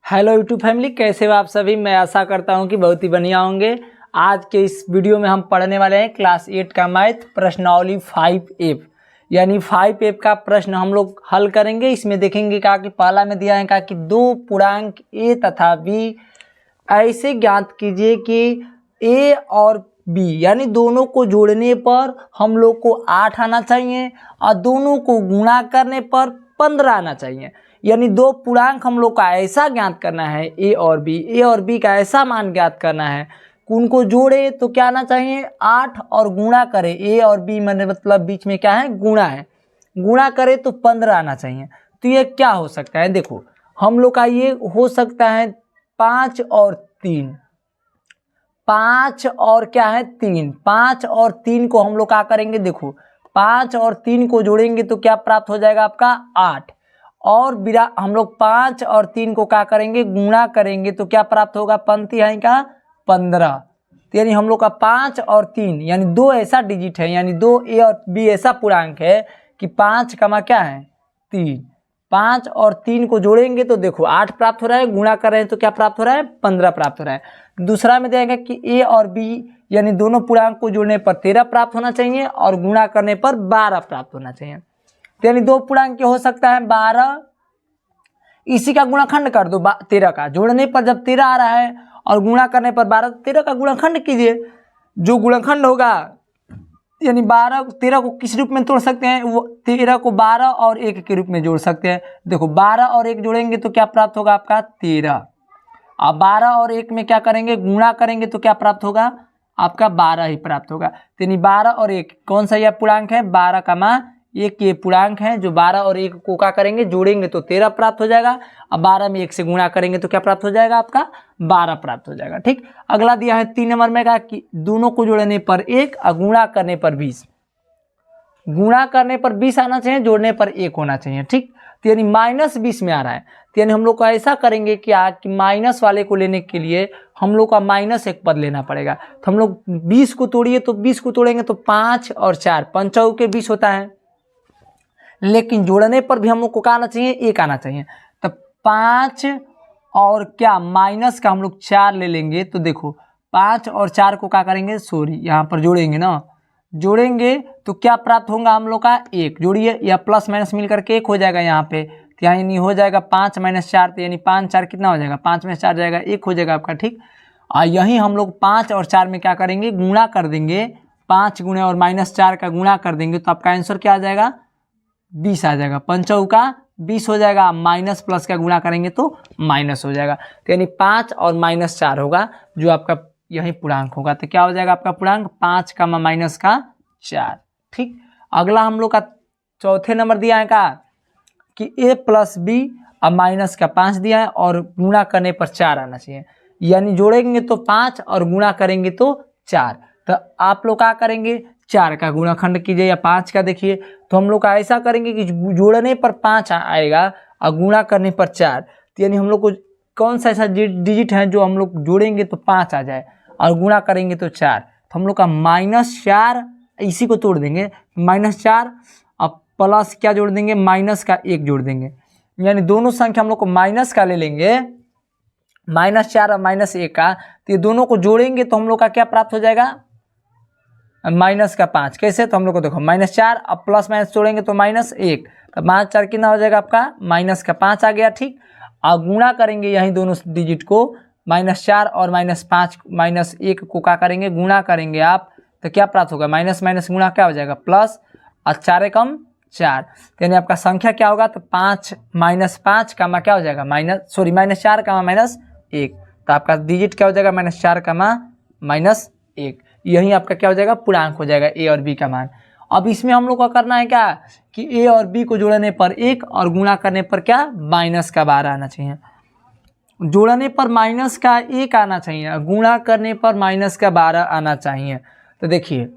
Hello YouTube family, कैसे हो आप सभी। मैं आशा करता हूं कि बहुत ही बढ़िया होंगे। आज के इस वीडियो में हम पढ़ने वाले हैं क्लास 8 का मैथ प्रश्नावली 5F, यानी 5F का प्रश्न हम लोग हल करेंगे। इसमें देखेंगे क्या कि पहला में दिया है क्या कि दो पूर्णांक a तथा b ऐसे ज्ञात कीजिए कि a और b यानी दोनों को जोड़ने पर हम लोग को 8 आना चाहिए और दोनों को गुणा करने पर 15 आना चाहिए। यानी दो पूर्णांक हम लोग का ऐसा ज्ञात करना है a और b का ऐसा मान ज्ञात करना है। उनको जोड़े तो क्या आना चाहिए 8 और गुणा करे a और b मतलब बीच में क्या है गुणा है, गुणा करे तो 15 आना चाहिए। तो ये क्या हो सकता है, देखो हम लोग का ये हो सकता है 5 और 3, 5 और क्या है 3, 5 और 3 को हम लोग क्या करेंगे, देखो 5 और 3 को जोड़ेंगे तो क्या प्राप्त हो जाएगा आपका 8 और हम लोग 5 और 3 को क्या करेंगे गुणा करेंगे तो क्या प्राप्त होगा पंक्ति है का 15। तो यानी हम लोग का 5 और 3 यानी दो ऐसा डिजिट है, यानी दो a और b ऐसा पूर्णांक है कि 5 कमा क्या है 3, 5 और 3 को जोड़ेंगे तो देखो 8 प्राप्त हो रहा है, गुणा कर रहे हैं तो क्या प्राप्त हो रहा है 15 प्राप्त हो रहा है। दूसरा में देगा कि a और b यानी दोनों पूर्णांक को जोड़ने पर 13 प्राप्त होना चाहिए और गुणा करने पर 12 प्राप्त होना चाहिए। यानी दो पूर्णांक हो सकता है 12, इसी का गुणाखंड कर दो 13 का, जोड़ने पर जब 13 आ रहा है और गुणा करने पर 12, 13 का गुणाखंड कीजिए। जो गुणाखंड होगा यानी 12 13 को किस रूप में तोड़ सकते हैं, वो 13 को 12 और 1 के रूप में जोड़ सकते हैं। देखो 12 और 1 जोड़ेंगे तो क्या प्राप्त होगा आपका 13, अब 12 और 1 में क्या करेंगे गुणा करेंगे तो क्या प्राप्त होगा आपका 12 ही प्राप्त होगा। यानी 12 और 1 कौन सा यह पूर्णांक है 12 का मान एक ये पूर्णांक है जो 12 और 1 को क्या करेंगे जोड़ेंगे तो 13 प्राप्त हो जाएगा। अब 12 में 1 से गुणा करेंगे तो क्या प्राप्त हो जाएगा आपका 12 प्राप्त हो जाएगा। ठीक, अगला दिया है 3 नंबर में का कि दोनों को जोड़ने पर 1 और गुणा करने पर 20, गुणा करने पर 20 आना चाहिए, जोड़ने पर 1 होना चाहिए। ठीक, तो यानी -20 में आ रहा है। तो यानी हम लोग को ऐसा करेंगे कि माइनस वाले को लेने के लिए हम लोग का -1 पद लेना पड़ेगा। तो हम लोग 20 को तोड़िए तो 20 को तोड़ेंगे तो 5 और 4 पंचौ के 20 होता है, लेकिन जोड़ने पर भी हम लोग को क्या आना चाहिए 1 आना चाहिए। तो 5 और क्या माइनस का हम लोग 4 ले लेंगे तो देखो 5 और 4 को क्या करेंगे यहाँ पर जोड़ेंगे ना, जोड़ेंगे तो क्या प्राप्त होगा हम लोग का 1, जोड़िए या प्लस माइनस मिल करके 1 हो जाएगा यहाँ पे। तो यानी हो जाएगा 5 - 4, तो यानी 5 4 कितना हो जाएगा 5 में 4 जाएगा 1 हो जाएगा आपका। ठीक, और यहीं हम लोग 5 और 4 में क्या करेंगे गुणा कर देंगे, 5 गुणे और -4 का गुणा कर देंगे तो आपका आंसर क्या आ जाएगा 20 आ जाएगा। पंचौ का 20 हो जाएगा, माइनस प्लस का गुणा करेंगे तो माइनस हो जाएगा। तो यानी 5 और -4 होगा जो आपका यही पूर्णांक होगा। तो क्या हो जाएगा आपका पूर्णांक 5 का -4। ठीक, अगला हम लोग का चौथे नंबर दिया है का कि a + b और माइनस का 5 दिया है और गुणा करने पर 4 आना चाहिए। यानी जोड़ेंगे तो 5 और गुणा करेंगे तो 4। तो आप लोग क्या करेंगे 4 का गुणाखंड कीजिए या 5 का, देखिए तो हम लोग का ऐसा करेंगे कि जोड़ने पर 5 आएगा और गुणा करने पर 4। तो यानी हम लोग को कौन सा ऐसा डिजिट है जो हम लोग जोड़ेंगे तो 5 आ जाए और गुणा करेंगे तो 4। तो हम लोग का -4 इसी को तोड़ देंगे, -4 और प्लस क्या जोड़ देंगे माइनस का 1 जोड़ देंगे। यानी दोनों संख्या हम लोग को माइनस का ले लेंगे, -4 और -1 का, तो ये दोनों को जोड़ेंगे तो हम लोग का क्या प्राप्त हो जाएगा -5। कैसे, तो हम लोग को देखो -4 अब प्लस माइनस जोड़ेंगे तो -1, तो 5 4 कितना हो जाएगा आपका -5 आ गया। ठीक, अब गुणा करेंगे यही दोनों डिजिट को, -4 और -5 -1 को क्या करेंगे गुणा करेंगे आप तो क्या प्राप्त होगा माइनस माइनस गुणा क्या हो जाएगा प्लस और 4 एकम 4। यानी आपका संख्या क्या होगा तो 5 -5 का क्या हो जाएगा -4 का -1, तो आपका डिजिट क्या हो जाएगा -4 का -1। यही आपका क्या हो जाएगा पूर्णांक हो जाएगा a और b का मान। अब इसमें हम लोग को करना है क्या कि a और b को जोड़ने पर 1 और गुणा करने पर क्या -12 आना चाहिए। जोड़ने पर -1 आना चाहिए, गुणा करने पर -12 आना चाहिए। तो देखिए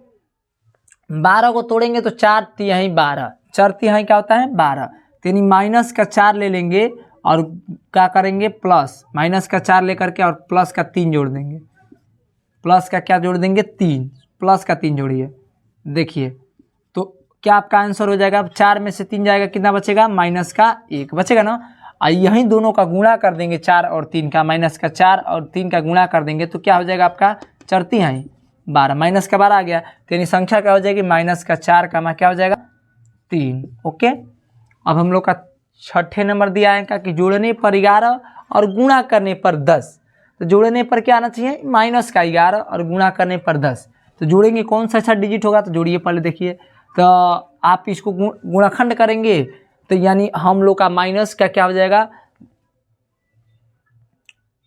12 को तोड़ेंगे तो 4 तिहाई 12, 4 तिहाई क्या होता है 12, यानी -4 ले लेंगे और क्या करेंगे प्लस -4 लेकर के और प्लस का 3 जोड़ देंगे, प्लस का क्या जोड़ देंगे 3, प्लस का 3 जोड़िए, देखिए तो क्या आपका आंसर हो जाएगा 4 में से 3 जाएगा कितना बचेगा -1 बचेगा ना। और यहीं दोनों का गुणा कर देंगे 4 और 3 का, माइनस का 4 और 3 का गुणा कर देंगे तो क्या हो जाएगा आपका 4×3=12, माइनस का 12 आ गया, तो यानी संख्या क्या हो जाएगी माइनस का 4 का क्या हो जाएगा 3। ओके, अब हम लोग का छठे नंबर दिया है कि जोड़ने पर 11 और गुणा करने पर 10। तो जोड़ने पर क्या आना चाहिए माइनस का 11 और गुणा करने पर 10। तो जोड़ेंगे कौन सा अच्छा डिजिट होगा, तो जोड़िए पहले देखिए। तो आप इसको गुणाखंड करेंगे तो यानी हम लोग का माइनस का क्या हो जाएगा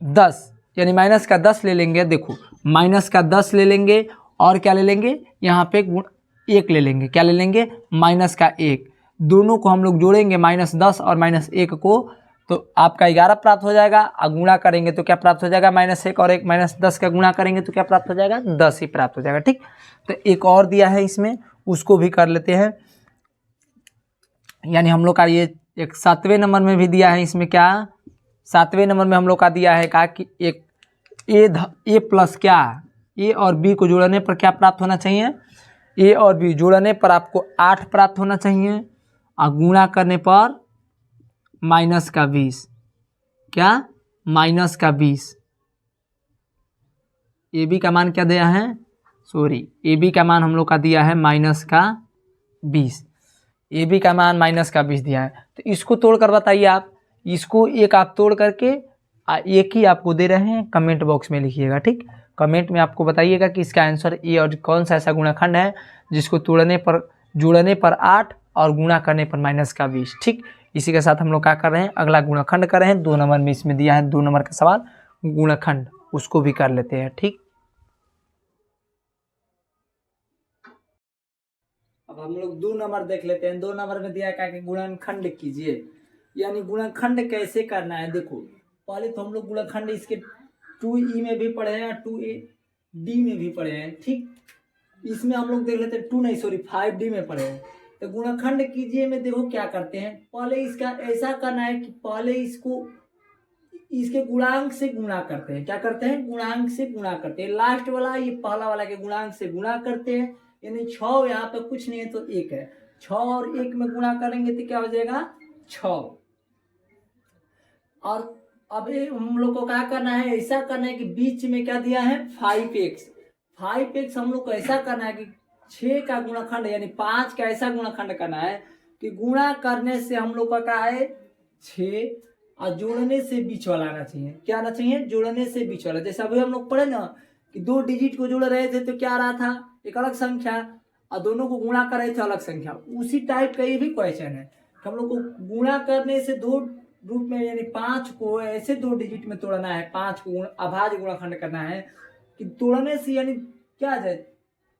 10, यानी माइनस का 10 ले लेंगे। देखो माइनस का 10 ले लेंगे और क्या ले लेंगे यहाँ पे 1 ले लेंगे, क्या ले लेंगे माइनस का 1। दोनों को हम लोग जोड़ेंगे -10 और -1 को, तो आपका 11 प्राप्त हो जाएगा। और गुणा करेंगे तो क्या प्राप्त हो जाएगा -1 और 1 -10 का गुणा करेंगे तो क्या प्राप्त हो जाएगा 10 ही प्राप्त हो जाएगा। ठीक, तो एक और दिया है इसमें, उसको भी कर लेते हैं। यानी हम लोग का ये एक 7वें नंबर में भी दिया है, इसमें क्या 7वें नंबर में हम लोग का दिया है कि एक ए प्लस क्या ए और बी को जोड़ने पर क्या प्राप्त होना चाहिए, ए और बी जोड़ने पर आपको 8 प्राप्त होना चाहिए और गुणा करने पर -20, क्या -20। ए बी का मान क्या दिया है, सॉरी ए बी का मान हम लोग का दिया है -20, ए बी का मान -20 दिया है। तो इसको तोड़कर बताइए आप, इसको एक आप तोड़ करके एक ही आपको दे रहे हैं, कमेंट बॉक्स में लिखिएगा। ठीक, कमेंट में आपको बताइएगा कि इसका आंसर ए और कौन सा ऐसा गुणाखंड है जिसको जोड़ने पर 8 और गुणा करने पर -20। ठीक, इसी के साथ हम लोग क्या कर रहे हैं, अगला गुणाखंड कर रहे हैं। 2 नंबर में इसमें दिया है 2 नंबर का सवाल गुणाखंड, उसको भी कर लेते हैं। ठीक, अब हम लोग 2 नंबर देख लेते हैं। 2 नंबर में दिया है कि गुणनखंड कीजिए, यानी गुणनखंड कैसे करना है। देखो पहले तो हम लोग गुणनखंड इसके 2e में भी पढ़े हैं, 2d में भी पढ़े हैं। ठीक, इसमें हम लोग देख लेते हैं 2 नहीं सॉरी 5d में पढ़े हैं। तो गुणनखंड कीजिए में देखो क्या करते हैं, पहले इसका ऐसा करना है कि पहले इसको इसके गुणांक से गुणा करते हैं। क्या करते हैं, गुणांक से गुणा करते हैं। लास्ट वाला ये पहला वाला के गुणांक से गुणा करते हैं, यानी 6 यहाँ पे कुछ नहीं है तो 1 है, 6 और 1 में गुणा करेंगे तो क्या हो जाएगा 6। और अब हम लोग को क्या करना है, ऐसा करना है कि बीच में क्या दिया है 5x हम लोग को ऐसा करना है कि 6 का गुणनखंड यानी 5 का ऐसा गुणनखंड करना है कि गुणा करने से हम लोग का क्या है 6 और जोड़ने से बीच वाला आना चाहिए। क्या आना चाहिए, जोड़ने से बीच वाला। जैसे अभी हम लोग पढ़े ना कि 2 डिजिट को जोड़ रहे थे तो क्या आ रहा था एक अलग संख्या, और दोनों को गुणा कर रहे थे अलग संख्या। उसी टाइप का ये भी क्वेश्चन है, हम लोग को गुणा करने से 2 रूप में यानी 5 को ऐसे 2 डिजिट में तोड़ना है, 5 को अभाज्य गुणनखंड करना है कि तोड़ने से यानी क्या आ जाए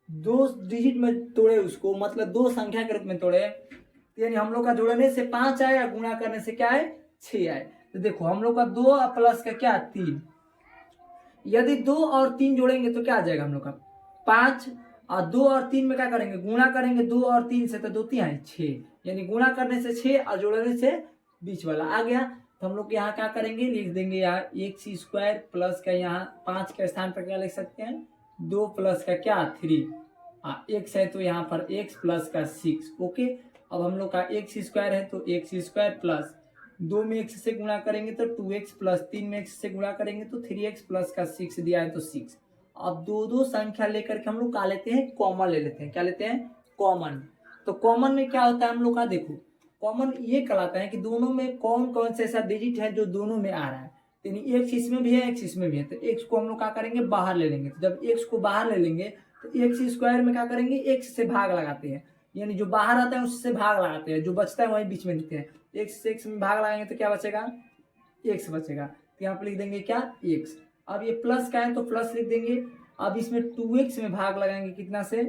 2 डिजिट में तोड़े उसको, मतलब 2 संख्या के रूप में तोड़े, यानी हम लोग का जोड़ने से 5 आए और गुणा करने से क्या है 6 आए। तो देखो हम लोग का 2 प्लस का क्या 3, यदि 2 और 3 जोड़ेंगे तो क्या आ जाएगा हम लोग का 5, और 2 और 3 में क्या करेंगे गुणा करेंगे 2 और 3 से, तो 2 3 है 6, यानी गुणा करने से 6 और जोड़ने से बीच वाला आ गया। तो हम लोग यहाँ क्या करेंगे, लिख देंगे यार x² प्लस का यहाँ 5 के स्थान पर क्या लिख सकते हैं 2 प्लस का क्या 3, x है तो यहाँ पर x प्लस का 6। ओके, अब हम लोग का x² है तो x² प्लस 2 में x से गुणा करेंगे तो 2x प्लस 3 में x से गुणा करेंगे तो 3x प्लस का 6 दिया है तो 6। अब 2 संख्या लेकर के हम लोग क्या लेते हैं कॉमन ले लेते हैं। क्या लेते हैं कॉमन। तो कॉमन में क्या होता है हम लोग का, देखो कॉमन ये कहलाता है कि दोनों में कौन कौन से ऐसा डिजिट है जो दोनों में आ रहा है, यानी x इसमें भी है x इसमें भी है। तो x को हम लोग क्या करेंगे बाहर ले लेंगे, तो जब x को बाहर ले लेंगे तो x² में क्या करेंगे x से भाग लगाते हैं, यानी जो बाहर आता है उससे भाग लगाते हैं, जो बचता है वही बीच में लिखते हैं। x से x में भाग लगाएंगे तो क्या बचेगा x बचेगा, तो यहाँ पर लिख देंगे क्या x। अब ये प्लस का है तो प्लस लिख देंगे। अब इसमें 2x में भाग लगाएंगे कितना से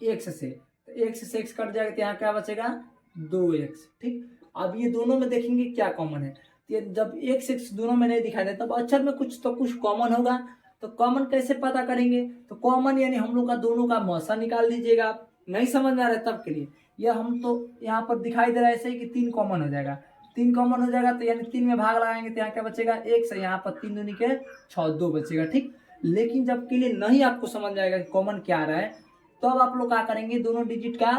x से, तो x से x कट जाएगा तो यहाँ क्या बचेगा 2x। ठीक, अब ये दोनों में देखेंगे क्या कॉमन है, तो जब x दोनों में नहीं दिखाई देता तब अक्षर में कुछ तो कुछ कॉमन होगा। तो कॉमन कैसे पता करेंगे, तो कॉमन यानी हम लोग का दोनों का मौसा निकाल दीजिएगा। आप नहीं समझ में आ रहा है तब के लिए यह हम तो यहाँ पर दिखाई दे रहा है ऐसे ही कि 3 कॉमन हो जाएगा, 3 कॉमन हो जाएगा तो यानी 3 में भाग लगाएंगे तो यहाँ क्या बचेगा x, यहाँ पर 3 दूनी के 6 2 बचेगा। ठीक, लेकिन जब के लिए नहीं आपको समझ जाएगा कि कॉमन क्या आ रहा है तो अब आप लोग क्या करेंगे दोनों डिजिट का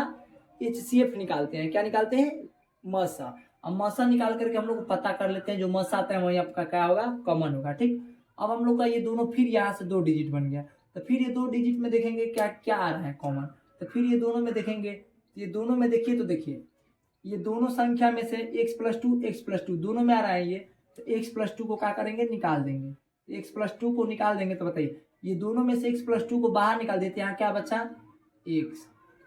HCF निकालते हैं। क्या निकालते हैं मसा। अब मसा निकाल करके हम लोग पता कर लेते हैं, जो मसा आता है वही आपका क्या होगा, कॉमन होगा। ठीक, अब हम लोग का ये दोनों फिर यहाँ से 2 डिजिट बन गया, तो फिर ये 2 डिजिट में देखेंगे क्या क्या आ रहा है कॉमन, तो फिर ये दोनों में देखेंगे, ये दोनों में देखिए तो देखिए ये दोनों संख्या में से x+2 दोनों में आ रहा है ये, तो x+2 को क्या करेंगे, निकाल देंगे। x+2 को निकाल देंगे तो बताइए ये दोनों में से x+2 को बाहर निकाल देते हैं, यहाँ क्या बचा x,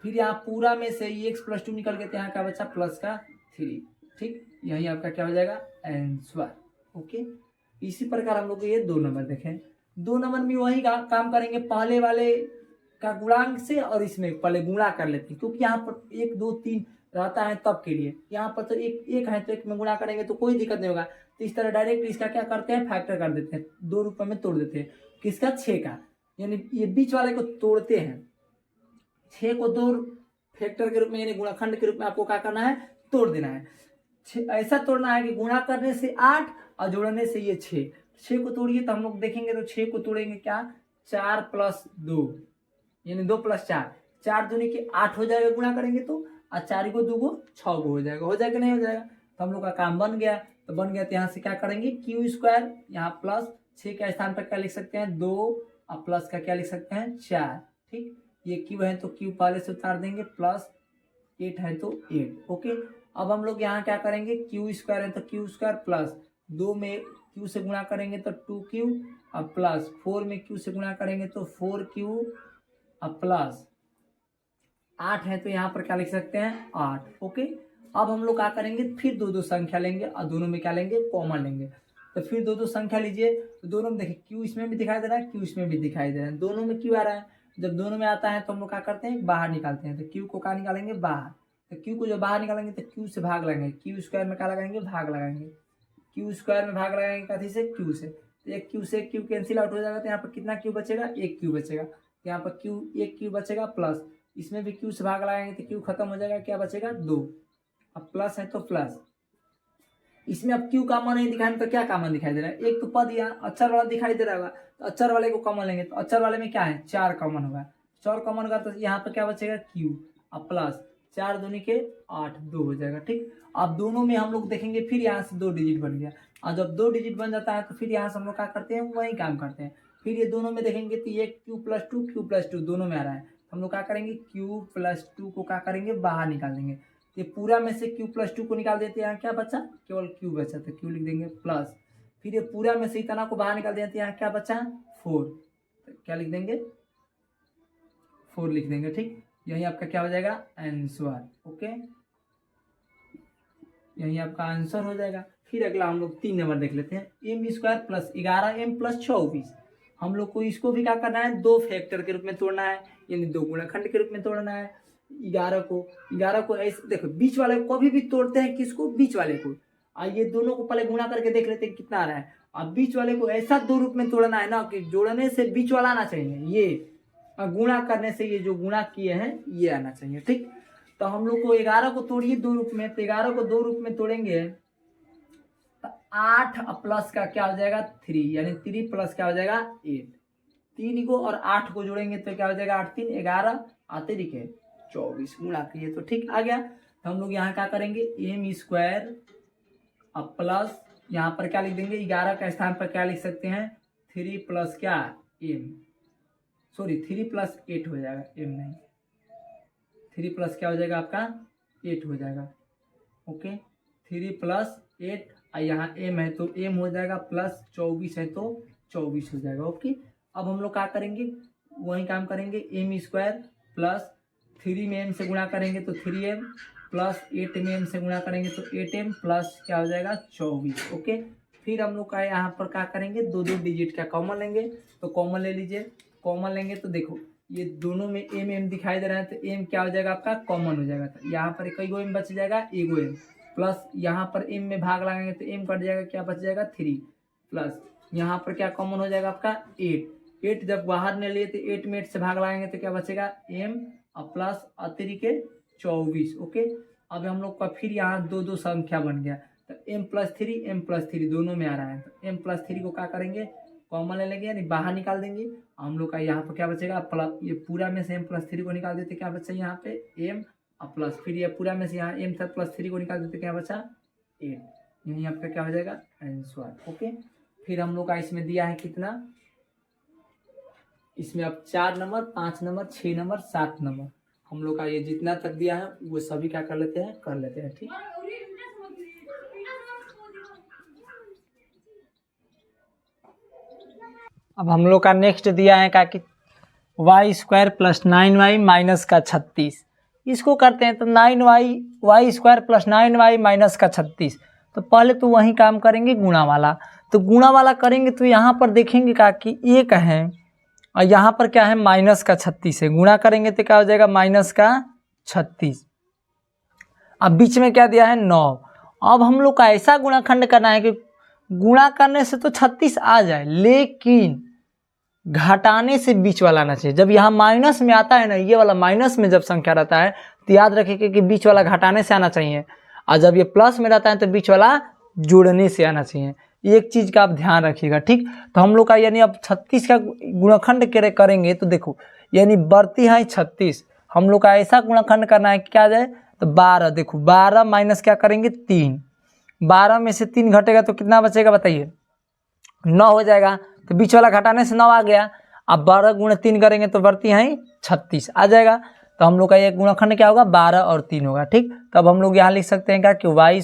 फिर यहाँ पूरा में से ये x+2 निकल गए, यहाँ क्या बचा +3। ठीक, यही आपका क्या हो जाएगा, आंसर। ओके, इसी प्रकार हम लोग ये 2 नंबर देखें। 2 नंबर में वही काम करेंगे, पहले वाले का गुणांक से और इसमें पहले गुणा कर लेते हैं, क्योंकि यहाँ पर 1 2 3 रहता है तब के लिए, यहाँ पर तो एक है तो एक में गुणा करेंगे तो कोई दिक्कत नहीं होगा। तो इस तरह डायरेक्ट इसका क्या करते हैं, फैक्टर कर देते हैं, 2 रुपये में तोड़ देते हैं, किसका, 6 का, यानी ये बीच वाले को तोड़ते हैं, 6 को 2 फैक्टर के रूप में यानी गुणाखंड के रूप में आपको क्या करना है, तोड़ देना है। ऐसा तोड़ना है कि गुणा करने से 8 और जोड़ने से ये 6 को तोड़िए तो हम लोग देखेंगे, तो 6 को तोड़ेंगे क्या, 4 + 2 यानी 2 + 4, 4 दूनी के 8 हो जाएगा, गुणा करेंगे तो, और 4 को 2 को 6 को हो जाएगा नहीं हो जाएगा, तो हम लोग का काम बन गया। तो बन गया तो यहाँ से क्या करेंगे, q², यहाँ प्लस 6 के स्थान पर क्या लिख सकते हैं, 2 और प्लस का क्या लिख सकते हैं, 4। ठीक, ये q है तो q पहले से उतार देंगे, +8 है तो 8। ओके, अब हम लोग यहाँ क्या करेंगे, q² है तो q² प्लस 2 में q से गुणा करेंगे तो 2q, और प्लस 4 में q से गुणा करेंगे तो 4q, और प्लस 8 है तो यहाँ पर क्या लिख सकते हैं, 8। ओके, अब हम लोग क्या करेंगे, फिर 2 संख्या लेंगे और दोनों में क्या लेंगे, कॉमन लेंगे। तो फिर 2 संख्या लीजिए, तो दोनों में देखिए q इसमें भी दिखाई दे रहा है, q इसमें भी दिखाई दे रहा है, दोनों में q आ रहा है। जब दोनों में आता है तो हम लोग क्या करते हैं, बाहर निकालते हैं, तो q को क्या निकालेंगे, बाहर, तो q को जो बाहर निकालेंगे तो q से भाग लगाएंगे, q² में क्या लगाएंगे, भाग लगाएंगे, q² में भाग लगाएंगे कथी से, q से, तो एक q से q कैंसिल आउट हो जाएगा, तो यहाँ पर कितना q बचेगा, एक q बचेगा, तो यहाँ पर एक q बचेगा, प्लस इसमें भी q से भाग लगाएंगे तो q खत्म हो जाएगा, क्या बचेगा, 2, अब प्लस है तो प्लस, इसमें अब q कॉमन नहीं दिखाएंगे तो क्या कॉमन दिखाई दे रहा है, एक तो पद यहाँ अक्षर वाला दिखाई दे रहा होगा, तो अक्षर वाले को कॉमन लेंगे, तो अक्षर वाले में क्या है, 4 कॉमन होगा, 4 कॉमन होगा तो यहाँ पर क्या बचेगा, q, अब प्लस 4 दूनी के 8, 2 हो जाएगा। ठीक, अब दोनों में हम लोग देखेंगे, फिर यहाँ से 2 डिजिट बन गया, और जब 2 डिजिट बन जाता है तो फिर यहाँ से हम लोग क्या करते हैं, वही काम करते हैं। फिर ये दोनों में देखेंगे तो ये q+2 दोनों में आ रहा है, हम लोग क्या करेंगे, q+2 को क्या करेंगे, बाहर निकाल देंगे, ये पूरा में से q+2 को निकाल देते हैं, यहाँ क्या बचा, केवल q बचा, तो q लिख देंगे प्लस, फिर ये पूरा में से इतना को बाहर निकाल देते हैं, यहाँ क्या बचा, 4, तो क्या लिख देंगे, 4 लिख देंगे। ठीक, यही आपका क्या हो जाएगा, आंसर। ओके, यही आपका आंसर हो जाएगा। फिर अगला हम लोग 3 नंबर देख लेते हैं, m² + 11m + 24, हम लोग को इसको भी क्या करना है, 2 फैक्टर के रूप में तोड़ना है, यानी 2 गुणनखंड के रूप में तोड़ना है। 11 को ऐसे देखो, बीच वाले को कभी भी तोड़ते हैं, किसको, बीच वाले को, ये दोनों को पहले गुणा करके देख लेते हैं कितना आ रहा है। अब बीच वाले को ऐसा 2 रूप में तोड़ना है ना कि जोड़ने से बीच वाला आना चाहिए, ये गुणा करने से ये जो गुणा किए हैं ये आना चाहिए। ठीक, तो हम लोग को 11 को तोड़िए 2 रूप में, तो 11 को 2 रूप में तोड़ेंगे तो 8 प्लस का क्या हो जाएगा, 3, यानी 3 प्लस क्या हो जाएगा, 8, 3 को और 8 को जोड़ेंगे तो क्या हो जाएगा, 8 3 11 और 3 के 24 गुणा किए तो ठीक आ गया। तो हम लोग यहाँ क्या करेंगे, m² अब प्लस यहाँ पर क्या लिख देंगे, 11 का स्थान पर क्या लिख सकते हैं, 3 प्लस क्या, m, सॉरी 3 + 8 हो जाएगा, m नहीं, 3 प्लस क्या हो जाएगा आपका, 8 हो जाएगा। ओके, 3 + 8 और यहाँ m है तो m हो जाएगा, प्लस 24 है तो 24 हो जाएगा। ओके, अब हम लोग क्या करेंगे, वही काम करेंगे, m² प्लस 3 में m से गुणा करेंगे तो 3m प्लस 8 में m से गुणा करेंगे तो 8m प्लस क्या हो जाएगा, 24। ओके, फिर हम लोग का यहाँ पर क्या करेंगे, 2 डिजिट का कॉमन लेंगे, तो कॉमन ले लीजिए, कॉमन लेंगे तो देखो ये दोनों में m दिखाई दे रहा है, तो m क्या हो जाएगा आपका, कॉमन हो जाएगा, तो यहाँ पर कई गो m बच जाएगा, एगो m, प्लस यहाँ पर m में भाग लगाएंगे तो m कट जाएगा, क्या बच जाएगा, 3, प्लस यहाँ पर क्या कॉमन हो जाएगा आपका, 8 जब बाहर ने लिए तो 8 में 8 से भाग लगाएंगे तो क्या बचेगा, m और प्लस 3 के 24। ओके, अब हम लोग का फिर यहाँ 2 संख्या बन गया, तो m+3 दोनों में आ रहा है, तो m+3 को क्या करेंगे, कॉमन ले लेंगे, यानी बाहर निकाल देंगे। हम लोग का यहाँ पर क्या बचेगा, प्लस, ये पूरा में से m+3 को निकाल देते, क्या बचा यहाँ पे m और प्लस, फिर ये पूरा में से यहाँ m था +3 को निकाल देते, क्या बचा 8, यही आपका क्या हो जाएगा आंसर। ओके, फिर हम लोग का इसमें दिया है कितना, इसमें अब 4 नंबर, 5 नंबर, 6 नंबर, 7 नंबर, हम लोग का ये जितना तक दिया है वो सभी क्या कर लेते हैं ठीक। अब हम लोग का नेक्स्ट दिया है कि y² + 9y - 36, इसको करते हैं तो 9y² + 9y - 36, तो पहले तो वही काम करेंगे गुणा वाला, तो गुणा वाला करेंगे तो यहाँ पर देखेंगे कि 1 है और यहाँ पर क्या है -36 है, गुणा करेंगे तो क्या हो जाएगा -36। अब बीच में क्या दिया है 9। अब हम लोग का ऐसा गुणाखंड करना है कि गुणा करने से तो 36 आ जाए, लेकिन घटाने से बीच वाला आना चाहिए। जब यहाँ माइनस में आता है ना, ये वाला माइनस में जब संख्या रहता है तो याद रखिए कि बीच वाला घटाने से आना चाहिए, और जब ये प्लस में रहता है तो बीच वाला जोड़ने से आना चाहिए। एक चीज़ का आप ध्यान रखिएगा ठीक। तो हम लोग का यानी अब 36 का गुणनखंड करेंगे तो देखो यानी बढ़ती है 36, हम लोग का ऐसा गुणनखंड करना है कि क्या आ जाए तो 12। देखो 12 माइनस क्या करेंगे 3, 12 में से 3 घटेगा तो कितना बचेगा बताइए 9 हो जाएगा, तो बीच वाला घटाने से 9 आ गया। अब 12 × 3 करेंगे तो बढ़ती है 36 आ जाएगा। तो हम लोग का एक गुणनखंड क्या होगा 12 और 3 होगा ठीक। तब हम लोग यहाँ लिख सकते हैं क्या कि y²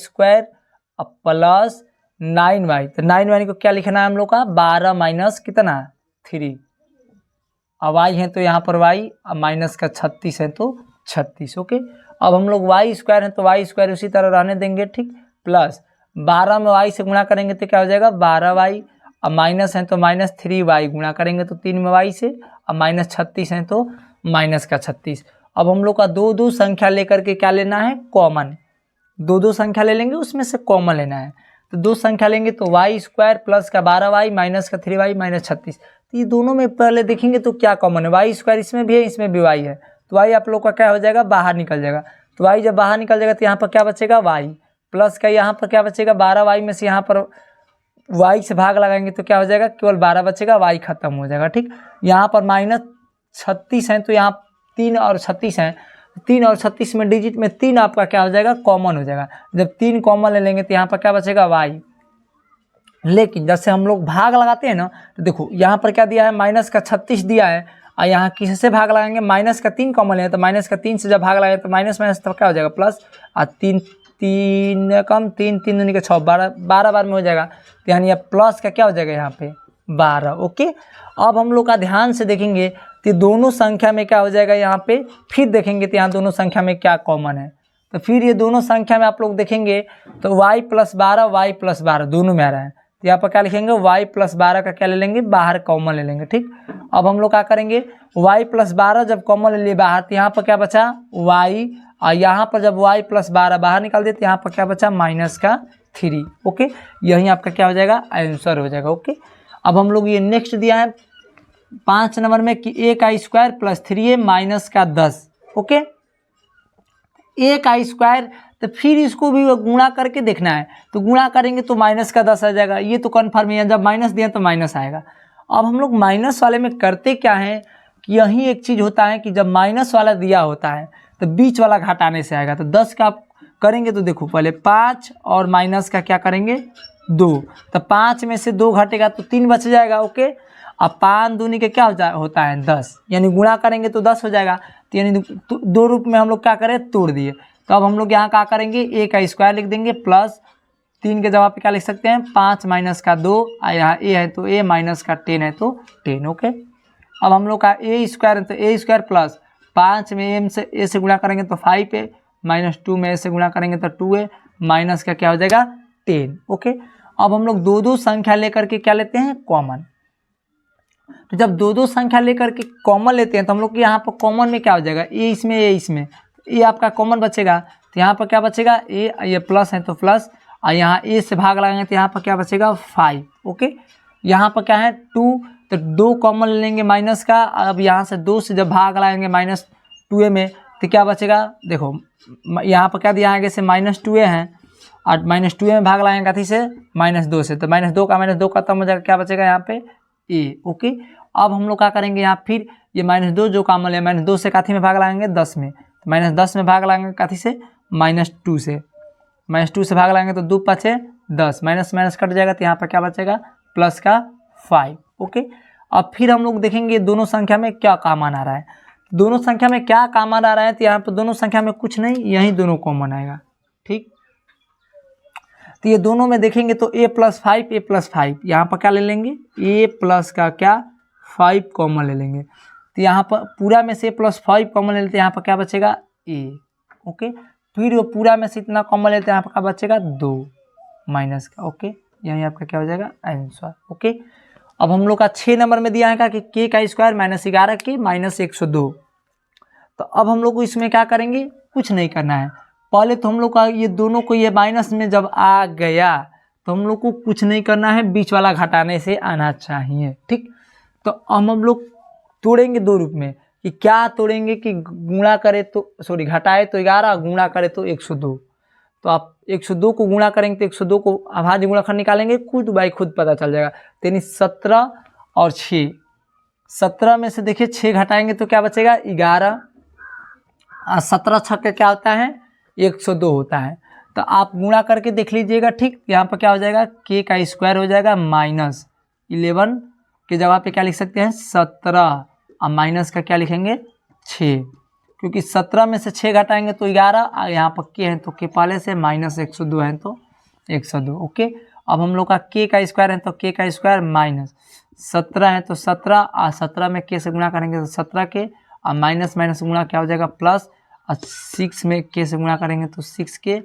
+ 9y, तो 9y को क्या लिखना है हम लोग का 12 माइनस कितना 3, अब y है तो यहाँ पर y, अब -36 है तो 36। ओके, अब हम लोग y² है तो y² उसी तरह रहने देंगे ठीक, प्लस 12 में y से गुणा करेंगे तो क्या हो जाएगा 12y, अब माइनस है तो -3y, गुणा करेंगे तो 3 में y से, अब -36 है तो -36। अब हम लोग का दो संख्या लेकर के क्या लेना है कॉमन, दो संख्या ले लेंगे उसमें से कॉमन लेना है। तो 2 संख्या लेंगे तो y² प्लस का 12y माइनस का 3y -36, तो ये दोनों में पहले देखेंगे तो क्या कॉमन है, y² इसमें भी है इसमें भी y है, तो y आप लोग का क्या हो जाएगा बाहर निकल जाएगा। तो y जब बाहर निकल जाएगा तो यहाँ पर क्या बचेगा y, प्लस का यहाँ पर क्या बचेगा 12y में से यहाँ पर y से भाग लगाएंगे तो क्या हो जाएगा केवल 12 बचेगा, y खत्म हो जाएगा ठीक। यहाँ पर -36 है तो यहाँ 3 और 36 है, 3 और 36 में डिजिट में 3 आपका क्या हो जाएगा कॉमन हो जाएगा। जब 3 कॉमन ले लेंगे तो यहाँ पर क्या बचेगा y, लेकिन जैसे हम लोग भाग लगाते हैं ना तो देखो यहाँ पर क्या दिया है -36 दिया है, और यहाँ किससे भाग लगाएंगे -3 कॉमन ले तो -3 से जब भाग लगाए तो माइनस तो क्या हो जाएगा प्लस, और 3 3 कम 3 3 दूनी के 6 12 बार में हो जाएगा, तो यानी प्लस का क्या हो जाएगा यहाँ पे 12। ओके, अब हम लोग का ध्यान से देखेंगे तो दोनों संख्या में क्या हो जाएगा यहाँ पे, फिर देखेंगे तो यहाँ दोनों संख्या में क्या कॉमन है, तो फिर ये दोनों संख्या में आप लोग देखेंगे तो y + 12 y + 12 दोनों में आ रहा है, तो यहाँ पर क्या लिखेंगे y + 12 का क्या ले लेंगे बाहर कॉमन ले लेंगे ठीक। अब हम लोग क्या करेंगे y + 12 जब कॉमन ले लिए बाहर तो यहाँ पर क्या बचा y, और यहाँ पर जब y + 12 बाहर निकाल दिए तो यहाँ पर क्या बचा -3। ओके, यही आपका क्या हो जाएगा आंसर हो जाएगा। ओके, अब हम लोग ये नेक्स्ट दिया है 5 नंबर में कि a² + 3a - 10। ओके, a² तो फिर इसको भी गुणा करके देखना है, तो गुणा करेंगे तो -10 आ जाएगा, ये तो कन्फर्म है, जब माइनस दिया तो माइनस आएगा। अब हम लोग माइनस वाले में करते क्या है कि यही एक चीज़ होता है कि जब माइनस वाला दिया होता है तो बीच वाला घटाने से आएगा। तो 10 का आप करेंगे तो देखो पहले 5 और माइनस का क्या करेंगे 2, तो 5 में से 2 घटेगा तो 3 बच जाएगा। ओके, अब 5 दूनी के क्या होता है 10, यानी गुणा करेंगे तो 10 हो जाएगा, तो यानी 2 रूप में हम लोग क्या करें तोड़ दिए। तो अब हम लोग यहाँ क्या करेंगे a² लिख देंगे प्लस 3 के जगह पे क्या लिख सकते हैं 5 - 2, और यहाँ a है तो a माइनस का 10 है तो 10। ओके, अब हम लोग का a² है तो a² प्लस 5 में a से गुणा करेंगे तो 5a, -2 में a से गुणा करेंगे तो 2a, माइनस का क्या हो जाएगा 10। ओके, अब हम लोग दो संख्या लेकर के क्या लेते हैं कॉमन, तो जब दो संख्या लेकर के कॉमन लेते हैं तो हम लोग यहाँ पर कॉमन में क्या हो जाएगा a इसमें a आपका कॉमन बचेगा, तो यहाँ पर क्या बचेगा a, ये प्लस है तो प्लस, और यहाँ a से भाग लगाएंगे तो यहाँ पर क्या बचेगा 5। ओके, यहाँ पर क्या है 2, तो 2 कॉमन ले लेंगे माइनस का, अब यहाँ से 2 से जब भाग लगाएंगे -2a में तो क्या बचेगा, देखो यहाँ पर क्या दिया आगे से -2a है, और -2a में भाग लगाएंगे कथी से -2 से, तो -2 का -2 खत्म हो जाएगा, क्या बचेगा यहाँ पे a। ओके, अब हम लोग क्या करेंगे यहाँ फिर ये -2 जो कॉमन है -2 से काथी में भाग लगाएंगे 10 में, तो -10 में भाग लगाएंगे काथी से -2 से, -2 से भाग लगाएंगे तो 2 5 10, माइनस माइनस कट जाएगा तो यहाँ पर क्या बचेगा प्लस का 5। ओके, अब फिर हम लोग देखेंगे दोनों संख्या में क्या कॉमन आ रहा है। दोनों संख्या में क्या कॉमन आ रहा है तो यहाँ पर दोनों संख्या में कुछ नहीं, यही दोनों कॉमन आएगा। ठीक, तो ये दोनों में देखेंगे तो a+5 यहाँ पर क्या ले लेंगे, a प्लस का क्या 5 कॉमन ले लेंगे। तो यहाँ पर पूरा में से +5 कॉमन ले लेते हैं, यहाँ पर क्या बचेगा a। ओके, फिर वो पूरा में से इतना कॉमन लेते हैं, यहाँ पर क्या बचेगा 2 माइनस का। ओके, यही आपका क्या हो जाएगा आंसर। ओके, अब हम लोग का 6 नंबर में दिया है कि k का स्क्वायर -11 के -102। तो अब हम लोग को इसमें क्या करेंगे, कुछ नहीं करना है। पहले तो हम लोग का ये दोनों को ये माइनस में जब आ गया तो हम लोग को कुछ नहीं करना है, बीच वाला घटाने से आना चाहिए। ठीक, तो हम लोग तोड़ेंगे दो रूप में, कि क्या तोड़ेंगे कि गुणा करे तो सॉरी घटाए तो 11, गुणा करे तो 102। तो आप 102 को गुणा करेंगे तो 102 को अभाज्य गुणनखंड निकालेंगे, खुद बाई खुद पता चल जाएगा। यानी 17 और 6, 17 में से देखिए 6 घटाएंगे तो क्या बचेगा 11, 17 छक्के क्या होता है 102 होता है। तो आप गुणा करके देख लीजिएगा। ठीक, यहाँ पर क्या हो जाएगा k का स्क्वायर हो जाएगा -11 के जगह पे क्या लिख सकते हैं 17, और माइनस का क्या लिखेंगे 6, क्योंकि 17 में से 6 घटाएंगे तो 11, और यहाँ पर k है तो k पहले से -102 है तो 102। ओके, अब हम लोग का k का स्क्वायर है तो k का स्क्वायर -17 है तो 17, और 17 में k से गुणा करेंगे तो 17 के, और माइनस माइनस गुणा क्या हो जाएगा प्लस, और 6 में k से गुणा करेंगे तो 6 के।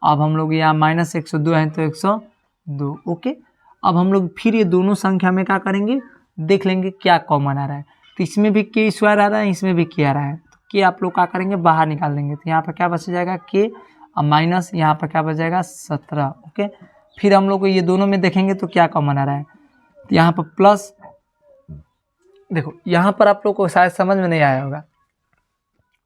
अब हम लोग यहाँ -102 है तो 102। ओके, अब हम लोग फिर ये दोनों संख्या में क्या करेंगे, देख लेंगे क्या कॉमन आ रहा है। तो इसमें भी k स्क्वायर आ रहा है, इसमें भी k आ रहा है, तो k आप लोग क्या करेंगे बाहर निकाल देंगे। तो यहाँ पर क्या बच जाएगा k, और माइनस यहाँ पर क्या बच जाएगा 17। ओके, फिर हम लोग को ये दोनों में देखेंगे तो क्या कॉमन आ रहा है। तो यहाँ पर प्लस, देखो यहाँ पर आप लोग को शायद समझ में नहीं आया होगा,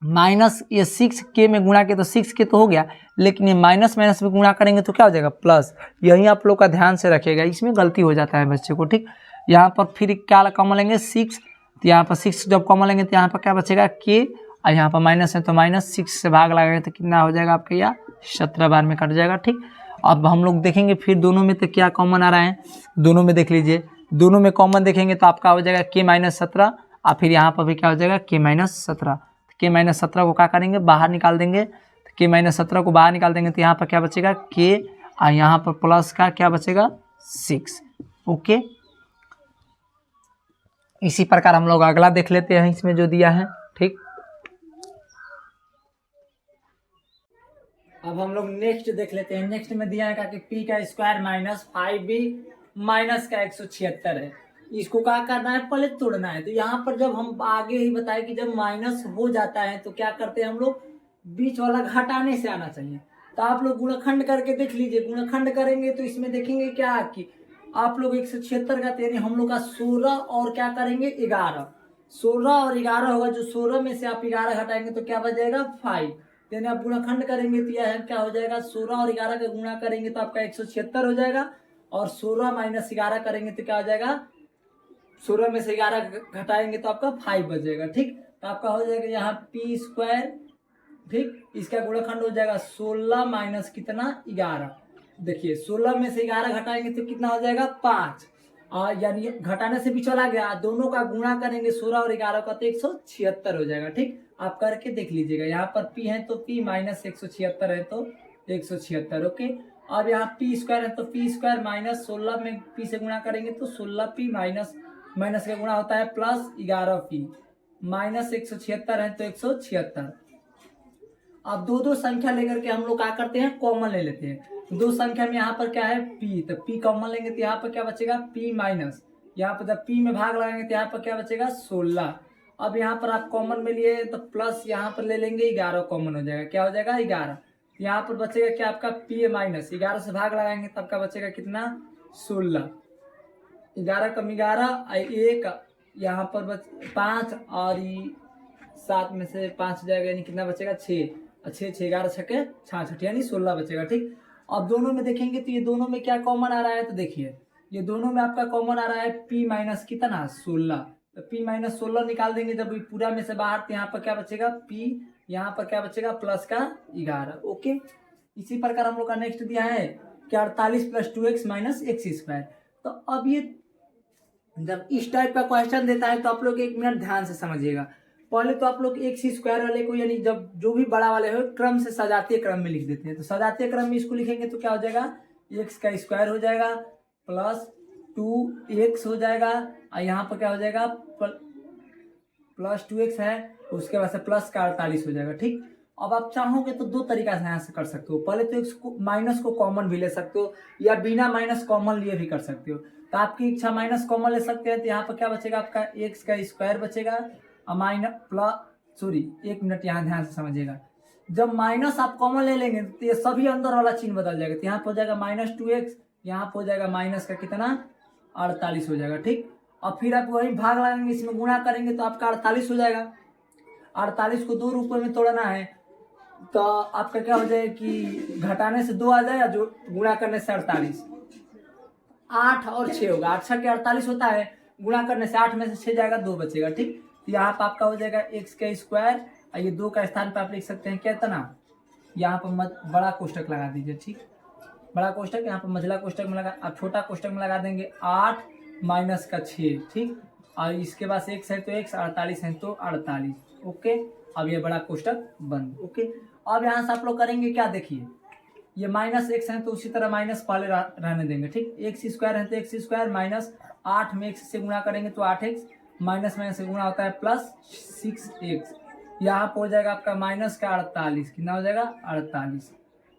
माइनस ये 6k में गुणा किया तो 6k तो हो गया, लेकिन ये माइनस माइनस में गुणा करेंगे तो क्या हो जाएगा प्लस। यही आप लोग का ध्यान से रखिएगा, इसमें गलती हो जाता है बच्चे को। ठीक, यहाँ पर फिर क्या कॉमन लेंगे 6, तो यहाँ पर 6 जब कॉमन लेंगे तो यहाँ पर क्या बचेगा k, और यहाँ पर माइनस है तो -6 से भाग लगाएंगे तो कितना हो जाएगा आपका, या 17 बार में कट जाएगा। ठीक, अब हम लोग देखेंगे फिर दोनों में तो क्या कॉमन आ रहा है, दोनों में देख लीजिए। दोनों में कॉमन देखेंगे तो आपका हो जाएगा k -17, और फिर यहाँ पर भी क्या हो जाएगा k -17। k -17 को क्या करेंगे बाहर निकाल देंगे, तो k -17 को बाहर निकाल देंगे तो यहाँ पर क्या बचेगा k, और यहाँ पर प्लस का क्या बचेगा 6। ओके, इसी प्रकार हम लोग अगला देख लेते हैं इसमें जो दिया है। ठीक, अब हम लोग नेक्स्ट देख लेते हैं। नेक्स्ट में दिया है कि p का स्क्वायर -5b माइनस का 176 है। इसको क्या करना है, पहले तोड़ना है। तो यहाँ पर जब हम आगे ही बताए कि जब माइनस हो जाता है तो क्या करते हैं हम लोग, बीच वाला घटाने से आना चाहिए। तो आप लोग गुणनखंड करके देख लीजिए, गुणनखंड करेंगे तो इसमें देखेंगे क्या कि आप लोग 176 का यानी हम लोग का 16 और क्या करेंगे 11, 16 और 11 होगा, जो 16 में से आप 11 घटाएंगे तो क्या बच जाएगा 5। यानी आप गुणनखंड करेंगे तो यह क्या हो जाएगा 16 और 11 का गुणा करेंगे तो आपका 176 हो जाएगा, और 16 - 11 करेंगे तो क्या हो जाएगा 16 में से 11 घटाएंगे तो आपका 5 बच जाएगा। ठीक, तो आपका हो जाएगा यहाँ p स्क्वायर। ठीक, इसका गुणनखंड हो जाएगा 16 माइनस कितना 11। देखिए 16 में से 11 घटाएंगे तो कितना हो जाएगा 5, और यानी घटाने से भी चला गया, दोनों का गुणा करेंगे 16 और 11 का तो 176 हो जाएगा। ठीक, आप करके देख लीजिएगा। यहाँ पर p है तो p -176 है तो 176। ओके, अब यहाँ p स्क्वायर है तो p स्क्वायर -16 में p से गुणा करेंगे तो 16p माइनस माइनस का गुणा होता है प्लस 11p, -176 है तो 176। अब दो दो संख्या लेकर के हम लोग क्या करते हैं कॉमन ले लेते हैं। दो संख्या में यहाँ पर क्या है p, तो p कॉमन लेंगे तो यहाँ पर क्या बचेगा p माइनस, यहाँ पर जब p में भाग लगाएंगे तो यहाँ पर क्या बचेगा 16। अब यहाँ पर आप कॉमन में लिए तो प्लस यहाँ पर ले लेंगे 11 कॉमन हो जाएगा, क्या हो जाएगा 11। यहाँ पर बचेगा क्या आपका p माइनस 11 से भाग लगाएंगे तो आपका बचेगा कितना 16, 11 कम 11 1, यहाँ पर बच 5 और 7 में से 5 जाएगा यानी कितना बचेगा 6, 6 6 11 छके 66 यानी 16 बचेगा। ठीक, अब दोनों में देखेंगे तो ये दोनों में क्या कॉमन आ रहा है, तो देखिए ये दोनों में आपका कॉमन आ रहा है p माइनस कितना 16, तो p -16 निकाल देंगे जब पूरा में से बाहर तो यहाँ पर क्या बचेगा p, यहाँ पर क्या बचेगा प्लस का 11। ओके, इसी प्रकार हम लोग का नेक्स्ट दिया है कि 48 + 2x - x²। तो अब ये जब इस टाइप का क्वेश्चन देता है तो आप लोग 1 मिनट ध्यान से समझिएगा। पहले तो आप लोग x² वाले को यानी जब जो भी बड़ा वाले हो क्रम से सजातीय क्रम में लिख देते हैं। तो सजातीय क्रम में इसको लिखेंगे तो क्या हो जाएगा, x² हो जाएगा प्लस 2x हो जाएगा और यहाँ पर क्या हो जाएगा प्लस 2x है, उसके बाद से प्लस का 48 हो जाएगा। ठीक, अब आप चाहोगे तो दो तरीका से यहाँ से कर सकते हो। पहले तो इसको माइनस को कॉमन भी ले सकते हो या बिना माइनस कॉमन लिए भी कर सकते हो। तो आपकी इच्छा माइनस कॉमन ले सकते हैं। तो यहाँ पर क्या बचेगा आपका x² बचेगा और एक मिनट यहाँ ध्यान से समझिएगा। जब माइनस आप कॉमन ले लेंगे तो ये सभी अंदर वाला चिन्ह बदल जाएगा। तो यहाँ पर हो जाएगा -2x, यहाँ पर हो जाएगा माइनस का कितना 48 हो जाएगा। ठीक, और फिर आप वही भाग लगाएंगे, इसमें गुणा करेंगे तो आपका 48 हो जाएगा। 48 को 2 रुपये में तोड़ना है तो आपका क्या हो जाएगा कि घटाने से 2 आ जाएगा, जो गुणा करने से 48, 8 और 6 होगा। 8 × 48 होता है, गुणा करने से 8 में से 6 जाएगा, 2 बचेगा। ठीक, तो यहाँ पर आपका हो जाएगा x² और ये 2 का स्थान पर आप लिख सकते हैं कितना, यहाँ पर बड़ा कोष्टक लगा दीजिए। ठीक, बड़ा कोष्टक यहाँ पर मझला कोष्टक में लगा, आप छोटा कोष्टक में लगा देंगे 8 माइनस का 6। ठीक, और इसके बाद x है तो x, 48 है तो 48। ओके, अब ये बड़ा कोष्टक बंद। ओके, अब यहाँ से आप लोग करेंगे क्या, देखिए ये -x है तो उसी तरह माइनस पहले रहने देंगे। ठीक, x² है तो x² माइनस 8 में x से गुणा करेंगे तो 8x, माइनस में से गुणा होता है प्लस 6x, यहाँ पर हो जाएगा आपका माइनस का 48, कितना हो जाएगा 48।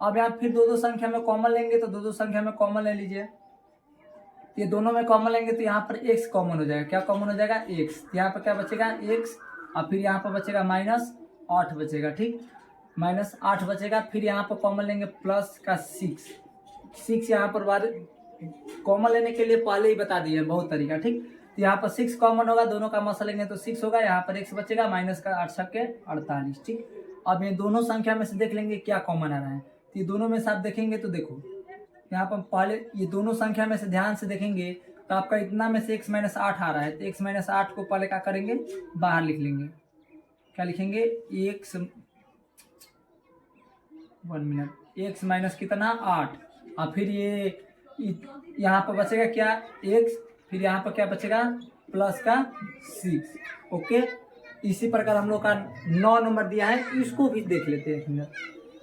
अब यहाँ फिर दो संख्या में कॉमन लेंगे तो दो संख्या में कॉमन ले लीजिए। ये दोनों में कॉमन लेंगे तो यहाँ पर x कॉमन हो जाएगा। क्या कॉमन हो जाएगा, x। यहाँ पर क्या बचेगा x और फिर यहाँ पर बचेगा -8 बचेगा। ठीक, -8 बचेगा, फिर यहाँ पर कॉमन लेंगे प्लस का 6 यहाँ पर बाद कॉमन लेने के लिए पहले ही बता दिए बहुत तरीका। ठीक, तो यहाँ पर 6 कॉमन होगा, दोनों का मसा लेंगे तो 6 होगा, यहाँ पर x बचेगा माइनस का 8 × 48। ठीक, अब ये दोनों संख्या में से देख लेंगे क्या कॉमन आ रहा है। तो ये दोनों में से आप देखेंगे तो देखो यहाँ पर पहले ये दोनों संख्या में से ध्यान से देखेंगे तो आपका इतना में से x - 8 आ रहा है। तो x - 8 को पहले क्या करेंगे, बाहर लिख लेंगे। क्या लिखेंगे, x 1 मिनट, x माइनस कितना 8 और फिर ये यहाँ पर बचेगा क्या x, फिर यहाँ पर क्या बचेगा प्लस का 6। ओके, इसी प्रकार हम लोग का 9 नंबर दिया है, इसको भी देख लेते हैं।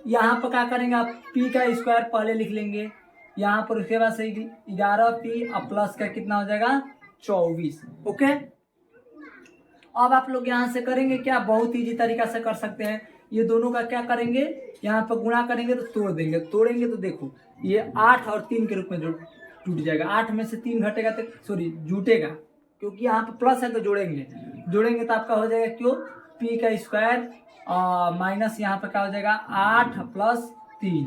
यहाँ पर क्या करेंगे, आप p का स्क्वायर पहले लिख लेंगे, यहाँ पर उसके बाद से 11p और प्लस का कितना हो जाएगा 24। ओके, अब आप लोग यहाँ से करेंगे क्या, बहुत इजी तरीका से कर सकते हैं। ये दोनों का क्या करेंगे, यहाँ पर गुणा करेंगे तो तोड़ देंगे, तोड़ेंगे तो देखो ये 8 और 3 के रूप में टूट जाएगा। 8 में से 3 घटेगा तो जुटेगा, क्योंकि यहाँ पर प्लस है तो जोड़ेंगे तो आपका हो जाएगा क्यों p का स्क्वायर माइनस यहाँ पर क्या हो जाएगा 8 + 3,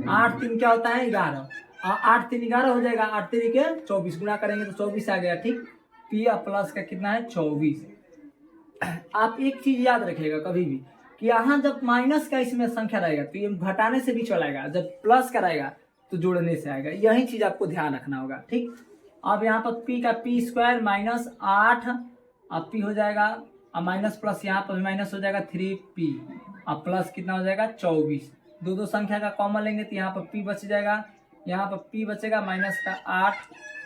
8 3 क्या होता है 11, 8 3 11 हो जाएगा, 8 3 के 24, गुणा करेंगे तो 24 आ गया। ठीक, p और प्लस का कितना है 24। आप एक चीज याद रखिएगा कभी भी कि यहाँ जब माइनस का इसमें संख्या रहेगा तो ये घटाने से भी चलाएगा, जब प्लस का रहेगा तो जोड़ने से आएगा, यही चीज आपको ध्यान रखना होगा। ठीक, अब यहाँ पर p का p² माइनस 8 अब p हो जाएगा और माइनस प्लस यहाँ पर भी माइनस हो जाएगा 3p और प्लस कितना हो जाएगा 24। दो संख्या का कॉमन लेंगे तो यहाँ पर p बच जाएगा, यहाँ पर p बचेगा माइनस का 8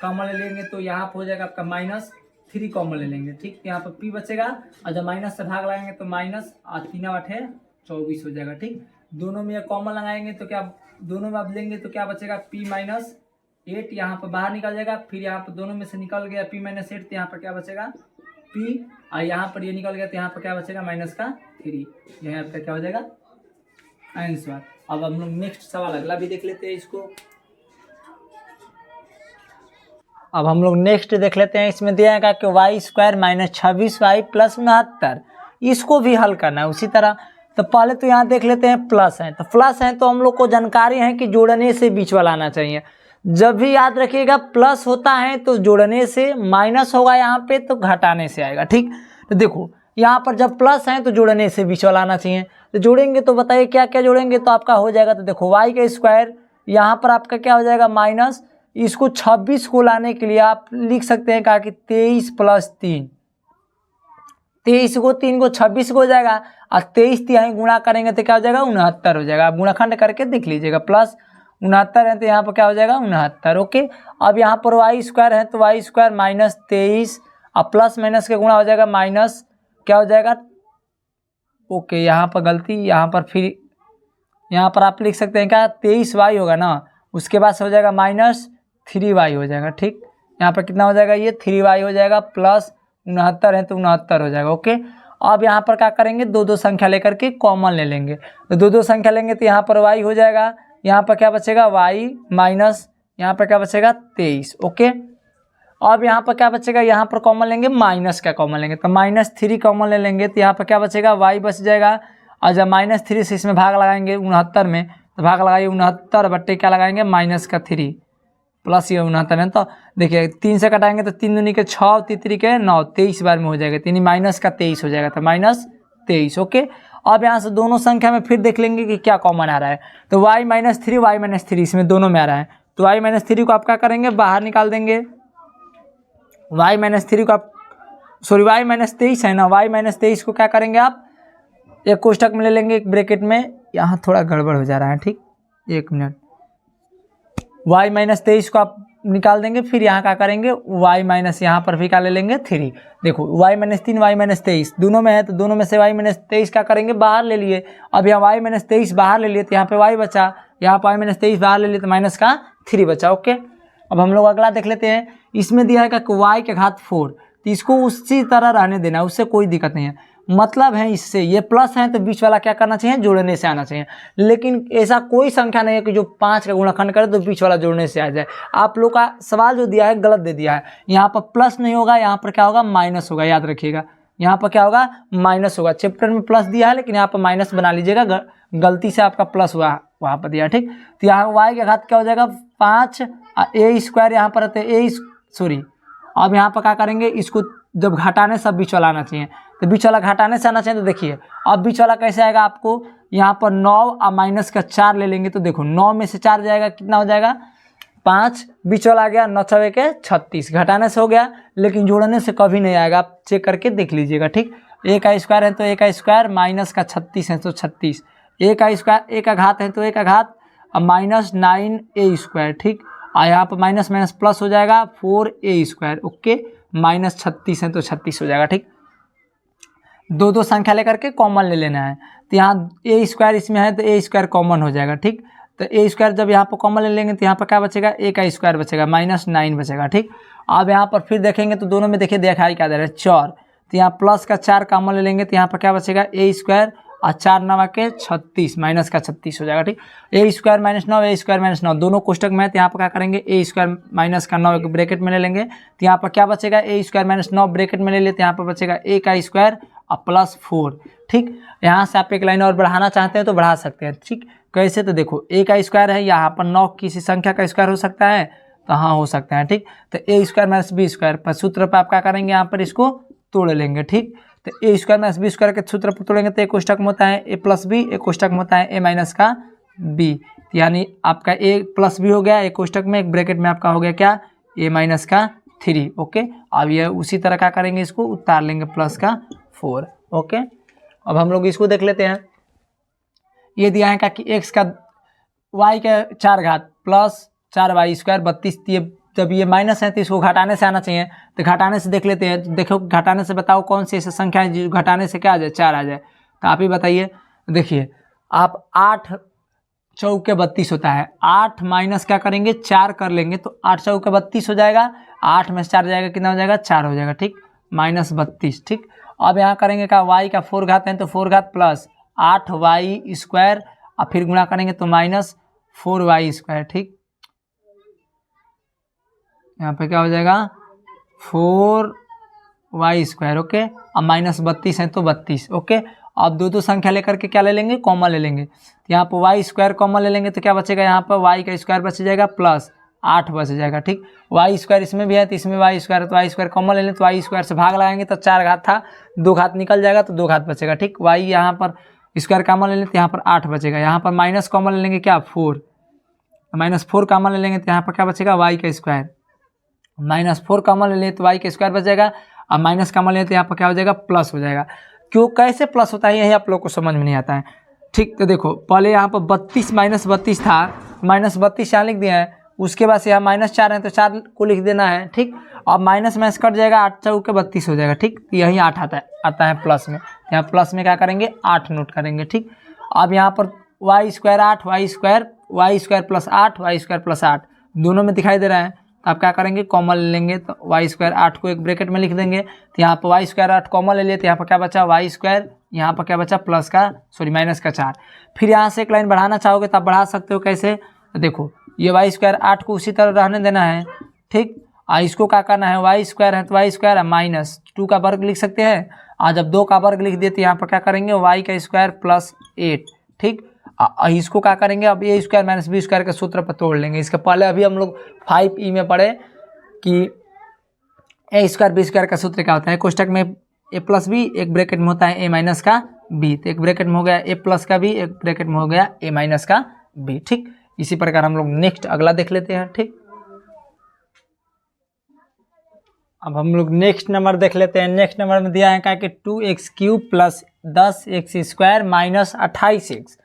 कॉमन ले लेंगे तो यहाँ पर हो जाएगा आपका -3 कॉमन ले लेंगे। ठीक, यहाँ पर p बचेगा और जब माइनस से भाग लगाएंगे तो माइनस और 3 8 24 हो जाएगा। ठीक, दोनों में कॉमन लगाएंगे तो क्या, दोनों में अब लेंगे तो क्या बचेगा p - 8 यहाँ पर बाहर निकल जाएगा, फिर यहाँ पर दोनों में से निकल गया p - 8 तो यहाँ पर क्या बचेगा p और यहाँ पर ये निकल गया तो यहाँ पर क्या बचेगा -3, यहाँ पर क्या हो जाएगा आंसर। अब हम लोग नेक्स्ट सवाल अगला भी देख लेते हैं इसको। अब हम लोग नेक्स्ट देख लेते हैं, इसमें दिया है कि y² - 26y + 69, इसको भी हल करना है उसी तरह। तो पहले तो यहाँ देख लेते हैं प्लस है, तो प्लस है तो हम लोग को जानकारी है कि जोड़ने से बीच वाला आना चाहिए। जब भी याद रखिएगा प्लस होता है तो जोड़ने से, माइनस होगा यहाँ पे तो घटाने से आएगा। ठीक, तो देखो यहाँ पर जब प्लस है तो जोड़ने से बीच वाला आना चाहिए। तो जोड़ेंगे तो बताइए क्या क्या जोड़ेंगे तो आपका हो जाएगा। तो देखो y² यहाँ पर आपका क्या हो जाएगा माइनस, इसको 26 को लाने के लिए आप लिख सकते हैं कहा कि 23 + 3, 23 को 3 को 26 को हो जाएगा, और 23 तिहाई गुणा करेंगे तो क्या हो जाएगा 69 हो जाएगा। आप गुणाखंड करके देख लीजिएगा, प्लस 69 है तो यहाँ पर क्या हो जाएगा 69। ओके, अब यहाँ पर वाई स्क्वायर है तो वाई स्क्वायर माइनस 23, अब प्लस माइनस के गुणा हो जाएगा माइनस क्या हो जाएगा, ओके यहाँ पर गलती, यहाँ पर फिर यहाँ पर आप लिख सकते हैं क्या 23y होगा ना, उसके बाद से हो जाएगा माइनस 3y हो जाएगा। ठीक, यहाँ पर कितना हो जाएगा ये 3y हो जाएगा, प्लस 69 है तो 69 हो जाएगा। ओके, अब यहाँ पर क्या करेंगे, दो दो संख्या लेकर के कॉमन ले लेंगे, तो दो दो संख्या लेंगे तो यहाँ पर y हो जाएगा, यहाँ पर क्या बचेगा y माइनस यहाँ पर क्या बचेगा 23। ओके, अब यहाँ पर क्या बचेगा, यहाँ पर कॉमन लेंगे माइनस का कॉमन लेंगे तो -3 कॉमन ले लेंगे, तो यहाँ पर क्या बचेगा y बच जाएगा, और जब -3 से इसमें भाग लगाएंगे 69 में, तो भाग लगाइए 69 बट्टे क्या लगाएंगे -3 प्लस ये 69 है, तो देखिए 3 से कटाएंगे तो 3 दूनी के 6 3 के 9 23 बार में हो जाएगा, तो माइनस का 23 हो जाएगा, तो -23। ओके, अब यहाँ से दोनों संख्या में फिर देख लेंगे कि क्या कॉमन आ रहा है, तो y -3 इसमें दोनों में आ रहा है, तो y -3 को आप क्या करेंगे बाहर निकाल देंगे, y -3 को आप सॉरी y -23 है ना, y -23 को क्या करेंगे आप एक कोष्टक में ले लेंगे, एक ब्रैकेट में, यहाँ थोड़ा गड़बड़ हो जा रहा है। ठीक, एक मिनट, y -23 को आप निकाल देंगे, फिर यहाँ क्या करेंगे y माइनस यहाँ पर भी क्या ले लेंगे 3। देखो y -3 y -23 दोनों में है, तो दोनों में से y -23 क्या करेंगे बाहर ले लिए, अब यहाँ y -23 बाहर ले लिए तो यहाँ पे y बचा, यहाँ पर y -23 बाहर ले लिए तो -3 बचा। ओके, अब हम लोग अगला देख लेते हैं, इसमें दिया है कि y के घात 4, तो इसको उसी तरह रहने देना, उससे कोई दिक्कत नहीं है, मतलब है इससे ये प्लस है तो बीच वाला क्या करना चाहिए जोड़ने से आना चाहिए, लेकिन ऐसा कोई संख्या नहीं है कि जो 5 का गुणनखंड करे तो बीच वाला जोड़ने से आ जाए। आप लोग का सवाल जो दिया है गलत दे दिया है, यहाँ पर प्लस नहीं होगा, यहाँ पर क्या होगा माइनस होगा, याद रखिएगा यहाँ पर क्या होगा माइनस होगा। चैप्टर में प्लस दिया है लेकिन यहाँ पर माइनस बना लीजिएगा, गलती से आपका प्लस हुआ वहाँ पर दिया। ठीक, तो यहाँ y के घात क्या हो जाएगा 5, a स्क्वायर यहाँ पर रहते हैं अब यहाँ पर क्या करेंगे, इसको जब घटाने सब बीच वाला आना चाहिए, तो बीच वाला घटाने से आना चाहिए, तो देखिए अब बीच वाला कैसे आएगा, आपको यहाँ पर 9 और माइनस का 4 ले लेंगे, तो देखो 9 में से 4 जाएगा कितना हो जाएगा 5, बीच वाला आ गया 9 छवे के 36, घटाने से हो गया लेकिन जोड़ने से कभी नहीं आएगा, आप चेक करके देख लीजिएगा। ठीक, a का स्क्वायर है तो a का स्क्वायर माइनस का 36 है तो 36, a का स्क्वायर a का घात है तो a का घात -9a स्क्वायर। ठीक, और यहाँ पर माइनस माइनस प्लस हो जाएगा 4a स्क्वायर। ओके, -36 है तो 36 हो जाएगा। ठीक, दो दो संख्या लेकर के कॉमन ले लेना है, तो यहाँ a स्क्वायर इसमें है तो a स्क्वायर कॉमन हो जाएगा। ठीक, तो a स्क्वायर जब यहाँ पर कॉमन ले लेंगे तो यहाँ पर क्या बचेगा a का स्क्वायर बचेगा -9 बचेगा। ठीक, अब यहाँ पर फिर देखेंगे तो दोनों में देखिए दिखाई क्या दे रहा है 4, तो यहाँ प्लस का 4 कॉमन ले लेंगे तो यहाँ पर क्या बचेगा a स्क्वायर और 4 9 के 36 माइनस का 36 हो जाएगा। ठीक, a स्क्वायर -9 a स्क्वायर -9 दोनों कोष्टक में है, तो यहाँ पर क्या करेंगे a स्क्वायर माइनस का 9 ब्रैकेट में ले लेंगे, तो यहाँ पर क्या बचेगा a स्क्वायर -9 ब्रैकेट में ले लेते, यहाँ पर बचेगा a का स्क्वायर और +4। ठीक, यहाँ से आप एक लाइन और बढ़ाना चाहते हैं तो बढ़ा सकते हैं। ठीक, कैसे, तो देखो a का स्क्वायर है, यहाँ पर 9 किसी संख्या का स्क्वायर हो सकता है, तो हाँ हो सकता है। ठीक, तो a स्क्वायर - b स्क्वायर पर सूत्र पर आप क्या करेंगे यहाँ पर इसको तोड़ लेंगे। ठीक, तो a स्क्वायर - b स्क्वायर के सूत्र पर तोड़ेंगे तो एक कोष्टक में होता है a + b, एक कोष्टक में होता है a - का b, यानी आपका a + b हो गया एक कोष्टक में, एक ब्रैकेट में आपका हो गया क्या a - का 3। ओके, अब ये उसी तरह क्या करेंगे इसको उतार लेंगे +4। ओके, अब हम लोग इसको देख लेते हैं, ये दिया है कि x का y के 4 घात प्लस 4y स्क्वायर 32, ये जब ये माइनस है तो इसको घटाने से आना चाहिए, तो घटाने से देख लेते हैं। देखो घटाने से बताओ कौन सी ऐसी संख्या है जो घटाने से क्या आ जाए 4 आ जाए, तो आप ही बताइए। देखिए आप 8 चौके 32 होता है, 8 माइनस क्या करेंगे 4 कर लेंगे तो 8 चौके 32 हो जाएगा, 8 में से 4 जाएगा कितना हो जाएगा 4 हो जाएगा। ठीक, -32। ठीक, अब यहाँ करेंगे क्या y का 4 घात है तो 4 घात प्लस 8y स्क्वायर और फिर गुणा करेंगे तो -4y स्क्वायर। ठीक, यहाँ पे क्या हो जाएगा 4y स्क्वायर। ओके, अब -32 है तो 32। ओके, अब दो दो संख्या लेकर के क्या ले लेंगे कॉमन ले लेंगे, तो यहाँ पर y स्क्वायर कॉमन ले लेंगे तो क्या बचेगा यहाँ पर y का स्क्वायर बच जाएगा प्लस 8 बच जाएगा। ठीक, y स्क्वायर इसमें भी है तो इसमें y स्क्वायर है तो y स्क्वायर कॉमन ले लें, तो y स्क्वायर से भाग लगाएंगे तो 4 घात था 2 घात निकल जाएगा तो 2 घात बचेगा। ठीक, y यहाँ पर स्क्वायर कॉमन ले लें तो यहाँ पर 8 बचेगा, यहाँ पर माइनस कॉमन ले लेंगे क्या 4, -4 कॉमन ले लेंगे तो यहाँ पर क्या बचेगा y का स्क्वायर, -4 कॉमन ले लें तो y का स्क्वायर बच जाएगा, अब माइनस कॉमन लेते हैं, यहाँ पर क्या हो जाएगा प्लस हो जाएगा। क्यों कैसे प्लस होता है यही आप लोग को समझ में नहीं आता है। ठीक, तो देखो पहले यहाँ पर 32 माइनस 32 था, माइनस 32 यहाँ लिख दिया है, उसके बाद से यहाँ -4 है तो 4 को लिख देना है। ठीक, अब माइनस माइनस कट जाएगा, 8 चौके 32 हो जाएगा। ठीक, तो यही 8 आता है प्लस में, यहाँ प्लस में क्या करेंगे 8 नोट करेंगे। ठीक, अब यहाँ पर y square 8 y square plus 8 y square plus 8 दोनों में दिखाई दे रहा है, तो आप क्या करेंगे कॉमन ले लेंगे, तो y स्क्वायर 8 को एक ब्रैकेट में लिख देंगे, तो यहाँ पर y स्क्वायर 8 कॉमन ले लिए, तो यहाँ पर क्या बचा y स्क्वायर, यहाँ पर क्या बचा प्लस का माइनस का 4। फिर यहाँ से एक लाइन बढ़ाना चाहोगे तो आप बढ़ा सकते हो, कैसे, तो देखो ये y स्क्वायर 8 को उसी तरह रहने देना है। ठीक, इसको क्या करना है, y स्क्वायर है तो y स्क्वायर है माइनस 2 का वर्ग लिख सकते हैं, आज जब 2 का वर्ग लिख दिए तो यहाँ पर क्या करेंगे y का स्क्वायर प्लस 8। ठीक, इसको क्या करेंगे, अब a square minus B square के सूत्र पर तोड़ लेंगे। इसके पहले अभी हम लोग 5e में पढ़े कि a स्क्वायर बी स्क्वायर का सूत्र क्या होता है, कोष्टक में a प्लस बी, एक ब्रैकेट में होता है a माइनस का b, तो एक ब्रैकेट में हो गया a प्लस का b, एक ब्रैकेट में हो गया a माइनस का b। ठीक, इसी प्रकार हम लोग नेक्स्ट अगला देख लेते हैं। ठीक, अब हम लोग नेक्स्ट नंबर देख लेते हैं। नेक्स्ट नंबर में दिया है क्या कि 2x³ plus 10x² minus 28x।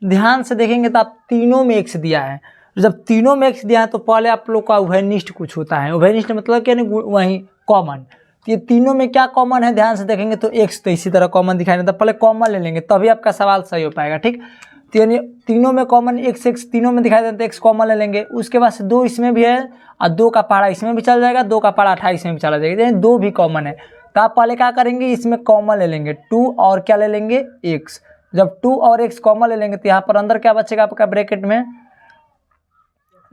ध्यान से देखेंगे तो आप तीनों में x दिया है, जब तीनों में x दिया है तो पहले आप लोग का उभयनिष्ठ कुछ होता है। उभयनिष्ठ मतलब क्या, वही कॉमन, तो ये तीनों में क्या कॉमन है, ध्यान से देखेंगे तो x तो इसी तरह कॉमन दिखाई देता, पहले कॉमन ले लेंगे तभी आपका सवाल सही हो पाएगा। ठीक, तो यानी तीनों में कॉमन x तीनों में दिखाई देता है, x कॉमन ले लेंगे, उसके बाद से 2 इसमें भी है और 2 का पहाड़ा इसमें भी चल जाएगा, 2 का पहाड़ा 28 में भी चला जाएगा, यानी 2 भी कॉमन है। तो आप पहले क्या करेंगे, इसमें कॉमन ले लेंगे 2 और क्या ले लेंगे x। जब 2 और x कॉमन ले लेंगे तो यहाँ पर अंदर क्या बचेगा आपका ब्रैकेट में,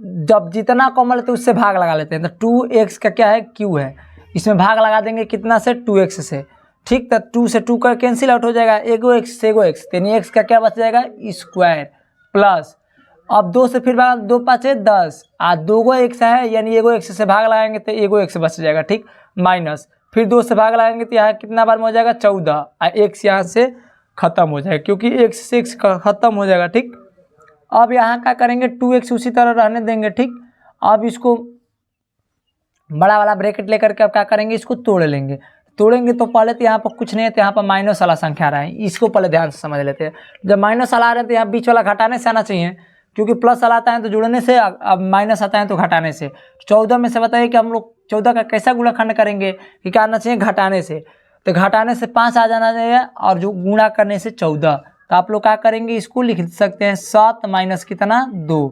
जब जितना कॉमन लेते हैं उससे भाग लगा लेते हैं, तो 2x का क्या है q है, इसमें भाग लगा देंगे कितना से 2x से। ठीक, तो 2 से 2 का कैंसिल आउट हो जाएगा, एगो x से एगो x, यानी x का क्या बच जाएगा स्क्वायर प्लस, अब 2 से फिर भाग 2 5 10 और 2 x है, यानी एगो x से भाग लगाएंगे तो एगो x बच जाएगा। ठीक, माइनस फिर 2 से भाग लगाएंगे तो यहाँ कितना बार में हो जाएगा 14 और x यहाँ से खत्म हो जाएगा, क्योंकि x से x खत्म हो जाएगा। ठीक, अब यहाँ क्या करेंगे 2x उसी तरह रहने देंगे। ठीक, अब इसको बड़ा वाला ब्रैकेट लेकर के अब क्या करेंगे, इसको तोड़ लेंगे। तोड़ेंगे तो पहले तो यहाँ पर कुछ नहीं है, तो यहाँ पर माइनस वाला संख्या आ रहा है, इसको पहले ध्यान से समझ लेते हैं। जब माइनस वाला आ रहा है तो यहाँ बीच वाला घटाने से आना चाहिए, क्योंकि प्लस वाला आता है तो जुड़ने से, अब माइनस आता है तो घटाने से। 14 में से बताइए कि हम लोग 14 का कैसा गुणाखंड करेंगे, कि क्या आना चाहिए घटाने से, तो घटाने से 5 आ जाना चाहिए और जो गुणा करने से 14। तो आप लोग क्या करेंगे, इसको लिख सकते हैं 7 माइनस कितना 2,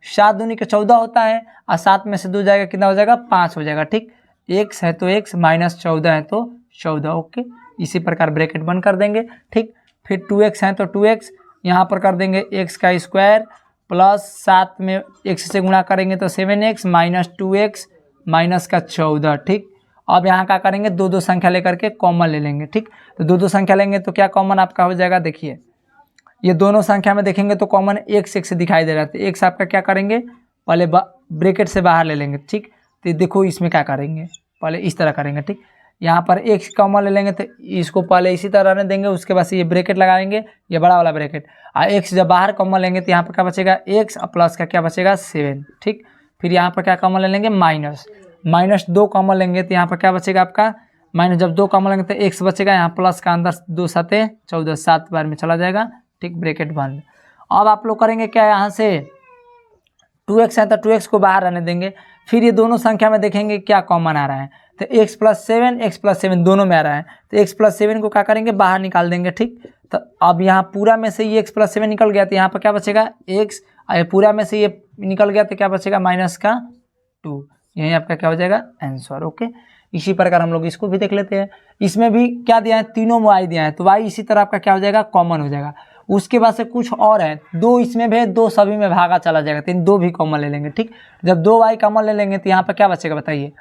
7 दूनी के 14 होता है और 7 में से 2 जाएगा कितना हो जाएगा 5 हो जाएगा। ठीक, x है तो x माइनस 14 है तो 14। ओके, इसी प्रकार ब्रैकेट बंद कर देंगे। ठीक, फिर 2x है तो 2x यहाँ पर कर देंगे x का स्क्वायर प्लस 7 में x से गुणा करेंगे तो 7x माइनस 2x माइनस का 14। ठीक, अब यहाँ क्या करेंगे, 2 संख्या लेकर के कॉमन ले लेंगे। ठीक, तो 2 संख्या लेंगे तो क्या कॉमन आपका हो जाएगा, देखिए ये दोनों संख्या में देखेंगे तो कॉमन x दिखाई दे रहा है, तो x आपका क्या करेंगे पहले ब्रैकेट से बाहर ले लेंगे। ठीक, तो देखो इसमें क्या करेंगे, पहले इस तरह करेंगे। ठीक, यहाँ पर x कॉमन ले लेंगे तो इसको पहले इसी तरह रहने देंगे, उसके बाद से ये ब्रैकेट लगाएंगे, ये बड़ा वाला ब्रैकेट, और x जब बाहर कॉमन लेंगे तो यहाँ पर क्या बचेगा x और प्लस का क्या बचेगा 7। ठीक, फिर यहाँ पर क्या कॉमन ले लेंगे माइनस 2 कॉमन लेंगे तो यहाँ पर क्या बचेगा आपका माइनस, जब 2 कॉमन लेंगे तो x बचेगा, यहाँ प्लस का अंदर 2 7 14 7 बार में चला जाएगा। ठीक, ब्रैकेट बंद। अब आप लोग करेंगे क्या, यहाँ से 2x है तो 2x को बाहर रहने देंगे, फिर ये दोनों संख्या में देखेंगे क्या कॉमन आ रहा है, तो x प्लस 7 दोनों में आ रहा है, तो x प्लस 7 को क्या करेंगे बाहर निकाल देंगे। ठीक, तो अब यहाँ पूरा में से ये x प्लस 7 निकल गया तो यहाँ पर क्या बचेगा x, और पूरा में से ये निकल गया तो क्या बचेगा माइनस का 2, यही आपका क्या हो जाएगा आंसर। ओके, इसी प्रकार हम लोग इसको भी देख लेते हैं। इसमें भी क्या दिया है, तीनों में y दिया है, तो y इसी तरह आपका क्या हो जाएगा कॉमन हो जाएगा। उसके बाद से कुछ और है, 2 इसमें भी 2 सभी में भागा चला जाएगा, तो इन 2 भी कॉमन ले लेंगे। ठीक, जब 2y कॉमन ले लेंगे तो यहाँ पर क्या बचेगा बताइए,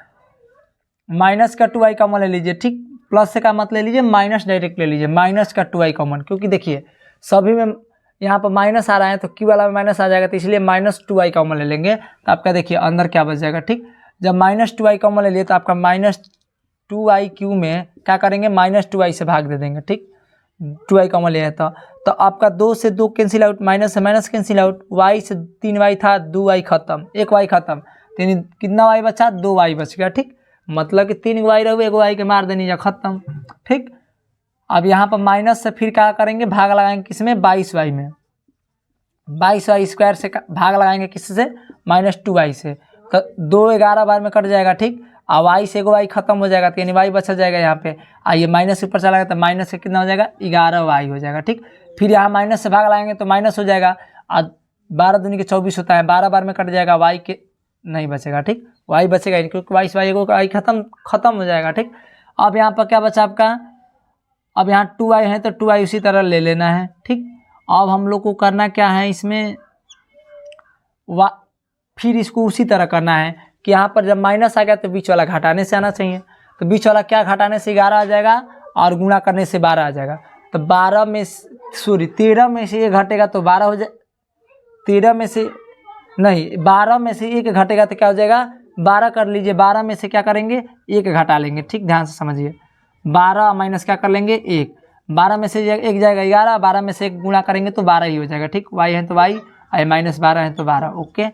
माइनस का 2y कॉमन ले लीजिए। ठीक, प्लस से का मत ले लीजिए, माइनस डायरेक्ट ले लीजिए, माइनस का 2y कॉमन, क्योंकि देखिए सभी में यहाँ पर माइनस आ रहा है तो q वाला में माइनस आ जाएगा, तो इसलिए माइनस 2y कॉमन ले लेंगे, तो आपका देखिए अंदर क्या बच जाएगा। ठीक, जब माइनस 2y कॉमन ले लिए तो आपका माइनस 2y क्यू में क्या करेंगे माइनस 2y से भाग दे देंगे। ठीक, 2y कॉमन ले तो आपका 2 से 2 कैंसिल आउट, माइनस से माइनस कैंसिल आउट, y से 3y था 2y खत्म, 1y खत्म, यानी कितना y बचा 2y बच गया। ठीक, मतलब कि 3 वाई रहो, 1 वाई के मार देनी जा, खत्म। ठीक, अब यहाँ पर माइनस से फिर क्या करेंगे, भाग लगाएंगे किसमें, 22y में। 22y स्क्वायर से भाग लगाएंगे किससे, -2y से, तो 2 11 बार में कट जाएगा। ठीक, और y से 1 वाई खत्म हो जाएगा, तो यानी y बचा जाएगा यहाँ पे। आइए माइनस ऊपर चला गया तो माइनस से कितना हो जाएगा, 11y हो जाएगा। ठीक, फिर यहाँ माइनस से भाग लगाएंगे तो माइनस हो जाएगा, और 12 दूनी के 24 होता है, 12 बार में कट जाएगा, y के नहीं बचेगा। ठीक, y बचेगा क्योंकि y से y खत्म हो जाएगा। ठीक, अब यहाँ पर क्या बचा आपका, अब यहाँ 2y है तो 2y उसी तरह ले लेना है। ठीक, अब हम लोग को करना क्या है इसमें, फिर इसको उसी तरह करना है कि यहाँ पर जब माइनस आ गया तो बीच वाला घटाने से आना चाहिए, तो बीच वाला क्या घटाने से 11 आ जाएगा और गुणा करने से 12 आ जाएगा। तो 13 में से 1 घटेगा तो 12 हो जाए, 13 में से नहीं 12 में से 1 घटेगा तो क्या हो जाएगा, 12 कर लीजिए, 12 में से क्या करेंगे, 1 घटा लेंगे। ठीक, ध्यान से समझिए, 12 माइनस क्या कर लेंगे, 1, 12 में से 1 जाएगा 11, 12 में से 1 गुणा करेंगे तो 12 ही हो जाएगा। ठीक, y है तो y, -12 है तो 12। ओके,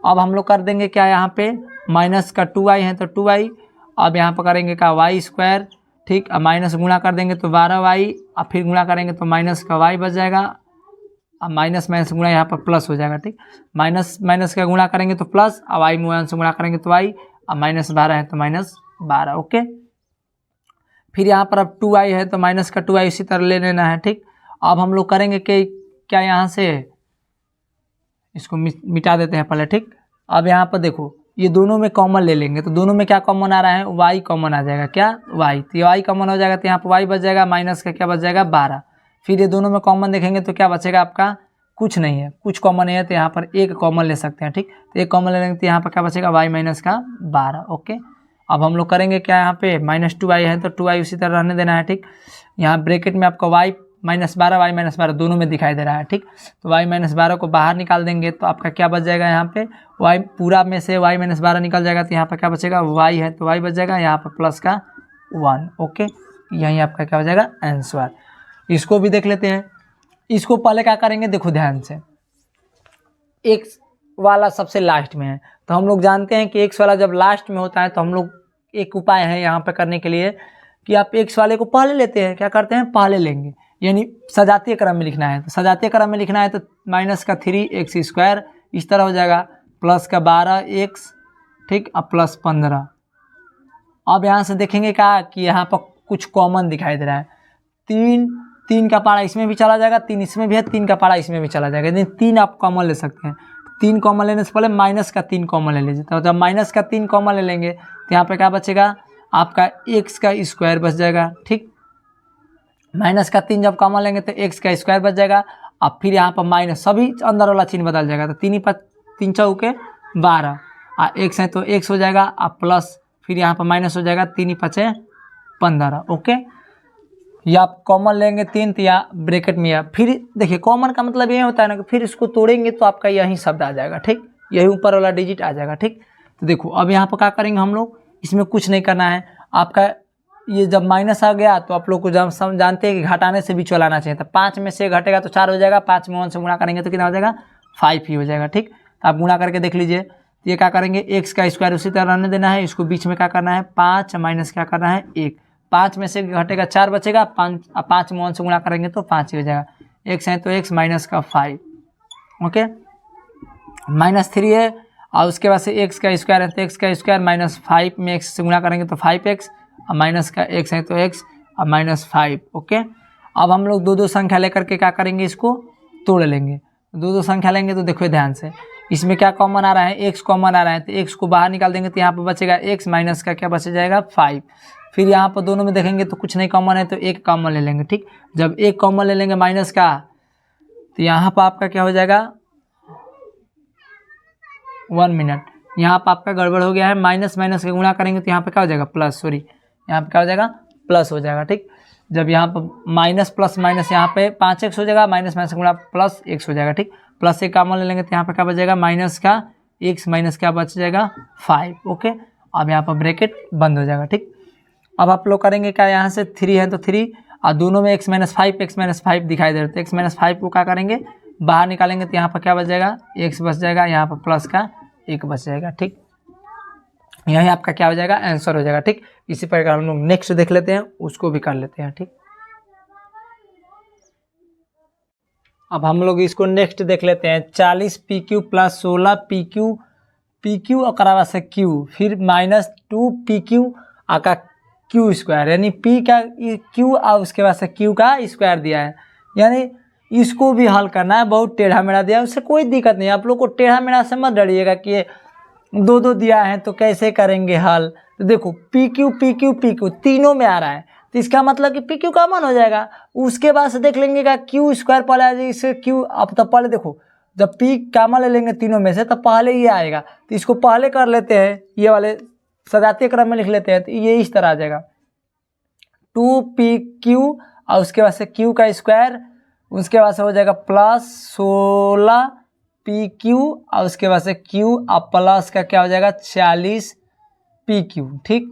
अब हम लोग कर देंगे क्या, यहाँ पे माइनस का 2y है तो 2y, अब यहाँ पर करेंगे का y स्क्वायर। ठीक, अब माइनस गुणा कर देंगे तो 12y, अब फिर गुणा करेंगे तो माइनस का y बच जाएगा, अब माइनस माइनस गुणा यहाँ पर प्लस हो जाएगा। ठीक, माइनस माइनस का गुणा करेंगे तो प्लस, अब y में से गुणा करेंगे तो y, अब -12 है तो -12। ओके, फिर यहाँ पर अब 2y है तो माइनस का 2y इसी तरह ले लेना है। ठीक, अब हम लोग करेंगे कि क्या, यहाँ से इसको मिटा देते हैं पहले। ठीक, अब यहाँ पर देखो ये दोनों में कॉमन ले लेंगे, तो दोनों में क्या कॉमन आ रहा है, y कॉमन आ जाएगा, क्या y, तो ये y कॉमन हो जाएगा, तो यहाँ पर y बच जाएगा, माइनस का क्या बच जाएगा 12। फिर ये दोनों में कॉमन देखेंगे तो क्या बचेगा आपका, कुछ नहीं है, कुछ कॉमन है तो यहाँ पर 1 कॉमन ले सकते हैं। ठीक, तो 1 कॉमन ले लेंगे तो यहाँ पर क्या बचेगा, y माइनस का 12। ओके, अब हम लोग करेंगे क्या, यहाँ पे -2y है तो 2y उसी तरह रहने देना है। ठीक, यहाँ ब्रैकेट में आपका y -12 y -12 दोनों में दिखाई दे रहा है। ठीक, तो y -12 को बाहर निकाल देंगे तो आपका क्या बच जाएगा, यहाँ पे y पूरा में से y -12 निकल जाएगा, तो यहाँ पर क्या बचेगा, y है तो y बच जाएगा, यहाँ पर प्लस का 1। ओके, यही आपका क्या हो जाएगा आंसर। इसको भी देख लेते हैं, इसको पहले क्या करेंगे, देखो ध्यान से, x वाला सबसे लास्ट में है, तो हम लोग जानते हैं कि x वाला जब लास्ट में होता है तो हम लोग एक उपाय है यहाँ पे करने के लिए कि आप x वाले को पहले लेते हैं, क्या करते हैं, पहले लेंगे, यानी सजातीय क्रम में लिखना है। तो सजातीय क्रम में लिखना है तो माइनस का 3x स्क्वायर इस तरह हो जाएगा, प्लस का 12x, ठीक, अब प्लस 15। अब यहाँ से देखेंगे क्या कि यहाँ पर कुछ कॉमन दिखाई दे रहा है, 3 का पारा इसमें भी चला जाएगा, 3 इसमें भी है, 3 का पारा इसमें भी चला जाएगा, यानी 3 आप कॉमन ले सकते हैं। 3 कॉमन लेने से पहले माइनस का 3 कॉमन ले लीजिए, तो जब माइनस का 3 कॉमन ले लेंगे तो यहाँ पे क्या बचेगा आपका x का स्क्वायर बच जाएगा। ठीक, माइनस का 3 जब कॉमन लेंगे तो x का स्क्वायर बच जाएगा। अब फिर यहाँ पर माइनस, सभी अंदर वाला चिन्ह बदल जाएगा, तो 3 चौके 12, x है तो x हो जाएगा, अब प्लस फिर यहाँ पर माइनस हो जाएगा, 3 5 15। ओके, या आप कॉमन लेंगे 3 तो या ब्रैकेट में, या फिर देखिए कॉमन का मतलब ये होता है ना कि फिर इसको तोड़ेंगे तो आपका यही शब्द आ जाएगा। ठीक, यही ऊपर वाला डिजिट आ जाएगा। ठीक, तो देखो अब यहाँ पर क्या करेंगे हम लोग, इसमें कुछ नहीं करना है आपका, ये जब माइनस आ गया तो आप लोग को जब जानते हैं कि घटाने से भी चलाना चाहिए, तो 5 में से घटेगा तो 4 हो जाएगा, 5 में 1 से गुणा करेंगे तो कितना हो जाएगा 5 ही हो जाएगा। ठीक, तो आप गुणा करके देख लीजिए, ये क्या करेंगे, x का स्क्वायर उसी तरह रहने देना है, इसको बीच में क्या करना है 5 माइनस क्या करना है 1, 5 में से घटेगा 4 बचेगा, 5 में 1 से गुणा करेंगे तो 5 ही हो जाएगा, x है तो x माइनस का 5। ओके, -3 है, और उसके बाद से x का स्क्वायर है तो x का स्क्वायर -5 में x से गुणा करेंगे तो 5x, और माइनस का x है तो x और -5। ओके, अब हम लोग 2 संख्या लेकर के क्या करेंगे, इसको तोड़ लेंगे। 2 संख्या लेंगे तो देखो ध्यान से, इसमें क्या कॉमन आ रहा है, x कॉमन आ रहा है, तो x को बाहर निकाल देंगे तो यहाँ पर बचेगा x माइनस का क्या बच जाएगा 5। फिर यहाँ पर दोनों में देखेंगे तो कुछ नहीं कॉमन है तो 1 कॉमन ले लेंगे। ठीक, जब 1 कॉमन ले लेंगे माइनस का, तो यहाँ पर आपका क्या हो जाएगा 1 मिनट, यहाँ पर आपका गड़बड़ हो गया है, माइनस माइनस का गुणा करेंगे तो यहाँ पे क्या हो जाएगा प्लस, सॉरी यहाँ पे क्या हो जाएगा प्लस हो जाएगा। ठीक, जब यहाँ पर माइनस प्लस माइनस यहाँ पे 5x हो जाएगा, माइनस माइनस गुणा प्लस x हो जाएगा। ठीक, प्लस 1 कॉमन ले लेंगे तो यहाँ पे क्या बच जाएगा माइनस का x माइनस क्या बच जाएगा 5। ओके, अब यहाँ पर ब्रैकेट बंद हो जाएगा। ठीक, अब आप लोग करेंगे क्या, यहाँ से 3 है तो 3, और दोनों में x माइनस 5 दिखाई दे रहे थे, x माइनस 5 को क्या करेंगे बाहर निकालेंगे तो यहाँ पर क्या बच जाएगा x बच जाएगा, यहाँ पर प्लस का 1 बच जाएगा। ठीक, यही आपका क्या हो जाएगा, आंसर हो जाएगा। ठीक, इसी प्रकार हम लोग नेक्स्ट देख लेते हैं, उसको भी कर लेते हैं। ठीक, अब हम लोग इसको नेक्स्ट देख लेते हैं। 40 PQ प्लस 16 PQ अकरावा से Q, फिर -2 PQ आका Q स्क्वायर, यानी P का Q और उसके बाद से Q का स्क्वायर दिया है, यानी इसको भी हल करना है। बहुत टेढ़ा मेढ़ा दिया है, उससे कोई दिक्कत नहीं, आप लोग को टेढ़ा मेढ़ा से मत डरिएगा कि ये दो दो दिया है तो कैसे करेंगे हल। तो देखो PQ तीनों में आ रहा है, तो इसका मतलब कि PQ कॉमन हो जाएगा। उसके बाद से देख लेंगे का Q स्क्वायर पहले आ जाएगा, इससे Q। अब तो पहले देखो, जब P कॉमन ले लेंगे तीनों में से तो पहले ये आएगा, तो इसको पहले कर लेते हैं, ये वाले सजातीय क्रम में लिख लेते हैं, तो ये इस तरह आ जाएगा 2PQ और उसके बाद से Q का स्क्वायर, उसके बाद से हो जाएगा प्लस 16 PQ और उसके बाद से Q और प्लस का क्या हो जाएगा 40 PQ। ठीक,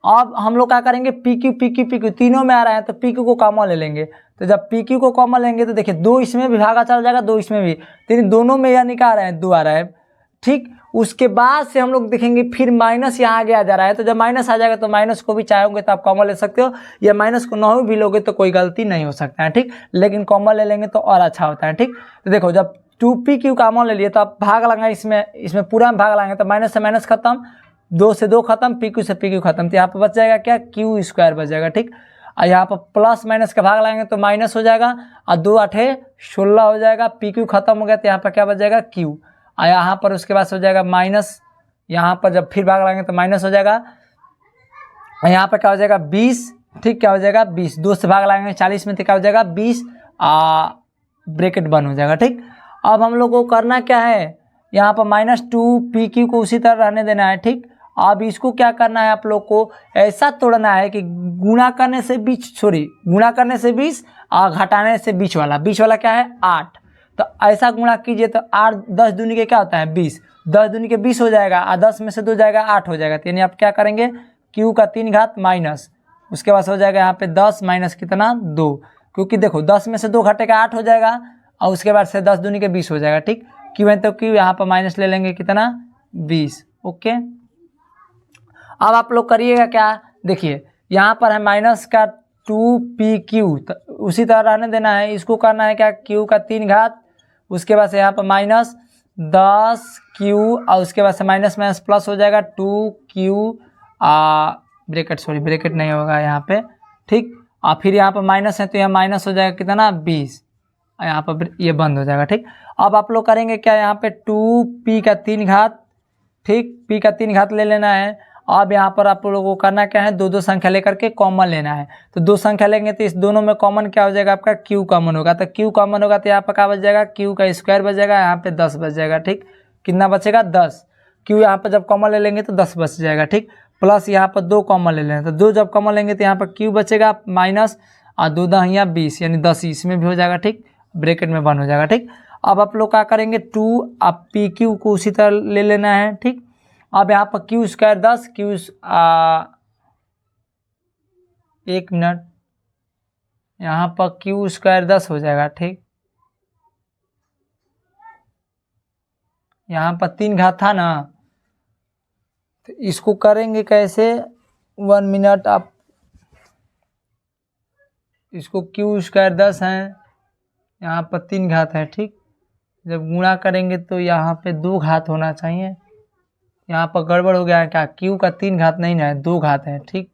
अब हम लोग क्या करेंगे, PQ तीनों में आ रहा है तो PQ को कॉमन ले लेंगे। तो जब PQ को कॉमन लेंगे तो देखिए 2 इसमें भी भागा चल जाएगा, 2 इसमें भी, लेकिन दोनों में यह निकाल रहे हैं 2 आ रहा है। ठीक, उसके बाद से हम लोग देखेंगे फिर माइनस यहाँ आगे आ जा रहा है, तो जब माइनस आ जाएगा तो माइनस को भी चाहोगे तो आप कॉमन ले सकते हो, या माइनस को ना भी लोगे तो कोई गलती नहीं हो सकता है। ठीक, लेकिन कॉमन ले लेंगे तो और अच्छा होता है। ठीक, तो देखो जब 2PQ कॉमन ले लिए तो आप भाग लगाएंगे, इसमें पूरा में भाग लगाएंगे तो माइनस से माइनस खत्म, 2 से 2 खत्म, PQ से PQ खत्म, तो यहाँ पर बच जाएगा क्या, Q स्क्वायर बच जाएगा। ठीक, और यहाँ पर प्लस माइनस का भाग लगाएंगे तो माइनस हो जाएगा, और 2 8 16 हो जाएगा, PQ खत्म हो गया तो यहाँ पर क्या बच जाएगा Q, और यहाँ पर उसके बाद हो जाएगा माइनस, यहाँ पर जब फिर भाग लगाएंगे तो माइनस हो जाएगा, और यहाँ पर क्या हो जाएगा 20। ठीक, क्या हो जाएगा 20, 2 से भाग लगाएंगे 40 में तो क्या हो जाएगा 20, ब्रैकेट बंद हो जाएगा। ठीक, अब हम लोग को करना क्या है, यहाँ पर -2PQ को उसी तरह रहने देना है। ठीक, अब इसको क्या करना है, आप लोग को ऐसा तोड़ना है कि गुणा करने से गुणा करने से 20 और घटाने से बीच वाला क्या है 8, तो ऐसा गुणा कीजिए तो 8 10 दूनी के क्या होता है 20, 10 दूनी के 20 हो जाएगा, और 10 में से 2 जाएगा 8 हो जाएगा, तो यानी आप क्या करेंगे Q का 3 घात माइनस, उसके बाद हो जाएगा यहाँ पे 10 माइनस कितना 2, क्योंकि देखो 10 में से 2 घटेगा 8 हो जाएगा, और उसके बाद से 10 दूनी के 20 हो जाएगा। ठीक, Q है तो Q यहाँ पर माइनस ले लेंगे कितना 20। ओके, अब आप लोग करिएगा क्या, देखिए यहाँ पर है माइनस का 2PQ, तो उसी तरह रहने देना है, इसको करना है क्या Q का 3 घात, उसके बाद से यहाँ पर माइनस 10Q और उसके बाद से माइनस माइनस प्लस हो जाएगा 2Q, ब्रैकेट नहीं होगा यहाँ पे। ठीक, और फिर यहाँ पर माइनस है तो यहाँ माइनस हो जाएगा कितना 20, यहाँ पर ये बंद हो जाएगा। ठीक, अब आप लोग करेंगे क्या, यहाँ पे 2P का 3 घात, ठीक, P का 3 घात ले लेना है। अब यहाँ पर आप लोगों को करना क्या है, 2 संख्या लेकर के कॉमन लेना है, तो 2 संख्या लेंगे तो इस दोनों में कॉमन क्या हो जाएगा आपका Q कॉमन होगा, तो Q कॉमन होगा तो यहाँ पर क्या बच जाएगा Q का स्क्वायर बच जाएगा, यहाँ पे 10 बच जाएगा। ठीक, कितना बचेगा 10, Q यहाँ पर जब कॉमन ले लेंगे तो 10 बच जाएगा। ठीक, प्लस यहाँ पर 2 कॉमन ले लेंगे तो 2 जब कॉमन लेंगे तो यहाँ पर Q बचेगा माइनस, और 2 दह यहाँ 20, यानी 10 इसमें भी हो जाएगा। ठीक, ब्रैकेट में बंद हो जाएगा। ठीक, अब आप लोग क्या करेंगे 2 अब PQ को उसी तरह ले लेना है। ठीक, अब यहाँ पर Q स्क्वायर 10, एक मिनट, यहाँ पर Q स्क्वायर 10 हो जाएगा। ठीक, यहाँ पर 3 घात था ना, तो इसको करेंगे कैसे, 1 मिनट, आप इसको Q स्क्वायर 10 है, यहाँ पर 3 घात है। ठीक, जब गुणा करेंगे तो यहाँ पे 2 घात होना चाहिए, यहाँ पर गड़बड़ हो गया है क्या, Q का 3 घात नहीं ना है 2 घात है। ठीक,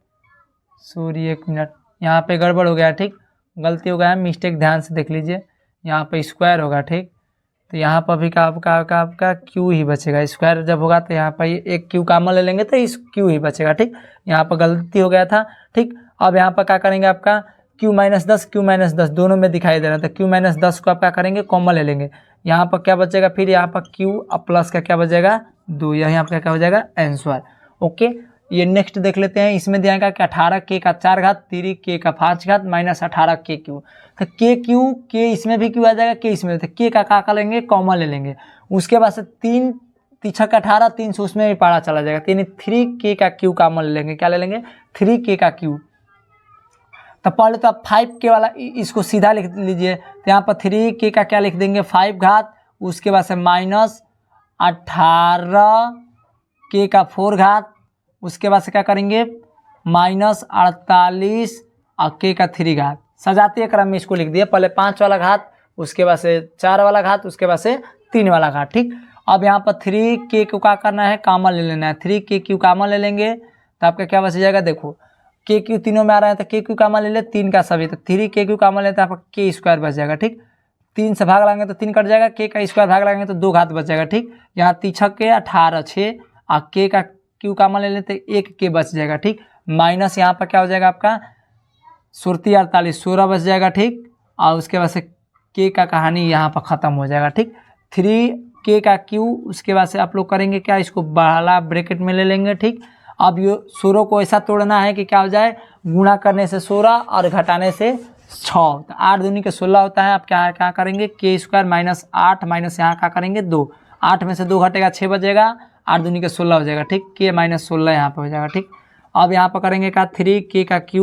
सॉरी 1 मिनट, यहाँ पे गड़बड़ हो गया है। ठीक, गलती हो गया है, मिस्टेक ध्यान से देख लीजिए, यहाँ पे स्क्वायर होगा। ठीक, तो यहाँ पर भी आपका Q ही बचेगा, स्क्वायर जब होगा तो यहाँ पर एक Q कॉमन ले लेंगे तो इस Q ही बचेगा। ठीक, यहाँ पर गलती हो गया था। ठीक, अब यहाँ पर क्या करेंगे, आपका Q माइनस 10 दोनों में दिखाई दे रहा था, Q माइनस 10 को आप क्या करेंगे कॉमन ले लेंगे, यहाँ पर क्या बचेगा, फिर यहाँ पर Q और प्लस का क्या बचेगा 2, यही आपका क्या हो जाएगा आंसर। ओके, ये नेक्स्ट देख लेते हैं, इसमें दिया गया कि 18K का 4 घात 3K का 5 घात माइनस 18KQ, तो K इसमें भी Q आ जाएगा, K इसमें, तो K का क्या लेंगे कॉमन ले लेंगे, उसके बाद से 3 3 का 18 300 उसमें भी पारा चला जाएगा, यानी 3K का Q कॉमन ले लेंगे, क्या ले लेंगे 3K का Q। तो पहले तो आप 5K वाला इसको सीधा लिख लीजिए, तो यहाँ पर 3K का क्या लिख देंगे 5 घात, उसके बाद से माइनस 18K का 4 घात उसके बाद से क्या करेंगे -48 और k का 3 घात, सजातीय क्रम में इसको लिख दिया, पहले 5 वाला घात, उसके बाद से 4 वाला घात, उसके बाद से 3 वाला घात। ठीक, अब यहाँ पर 3k को क्या करना है, कॉमन ले लेना है। 3k कॉमन ले लेंगे तो आपका क्या बच जाएगा, देखो k तीनों में आ रहा है तो k कॉमन ले ले, 3 का सभी, तो 3k कॉमन लेते हैं, आपका k स्क्वायर बच जाएगा। ठीक, 3 से भाग लगाएंगे तो 3 कट जाएगा, k का स्क्वायर भाग लगाएंगे तो 2 घात बच जाएगा। ठीक, यहाँ 3 छक्के 18 6 और k का q कॉमन ले लेते 1 k बच जाएगा। ठीक, माइनस यहाँ पर क्या हो जाएगा आपका 48 16 बच जाएगा। ठीक, और उसके बाद से k का कहानी यहाँ पर ख़त्म हो जाएगा। ठीक, 3k का q, उसके बाद से आप लोग करेंगे क्या, इसको बाला ब्रैकेट में ले लेंगे। ठीक, अब ये 16 को ऐसा तोड़ना है कि क्या हो जाए, गुणा करने से 16 और घटाने से 6, तो 8 दूनी के 16 होता है। आप क्या करेंगे, k स्क्वायर -8 माइनस यहाँ क्या करेंगे 2, 8 में से 2 घटेगा 6 बचेगा, 8 दूनी के 16 हो जाएगा। ठीक, k -16 यहाँ पर हो जाएगा। ठीक, अब यहाँ पर करेंगे क्या, 3k का q,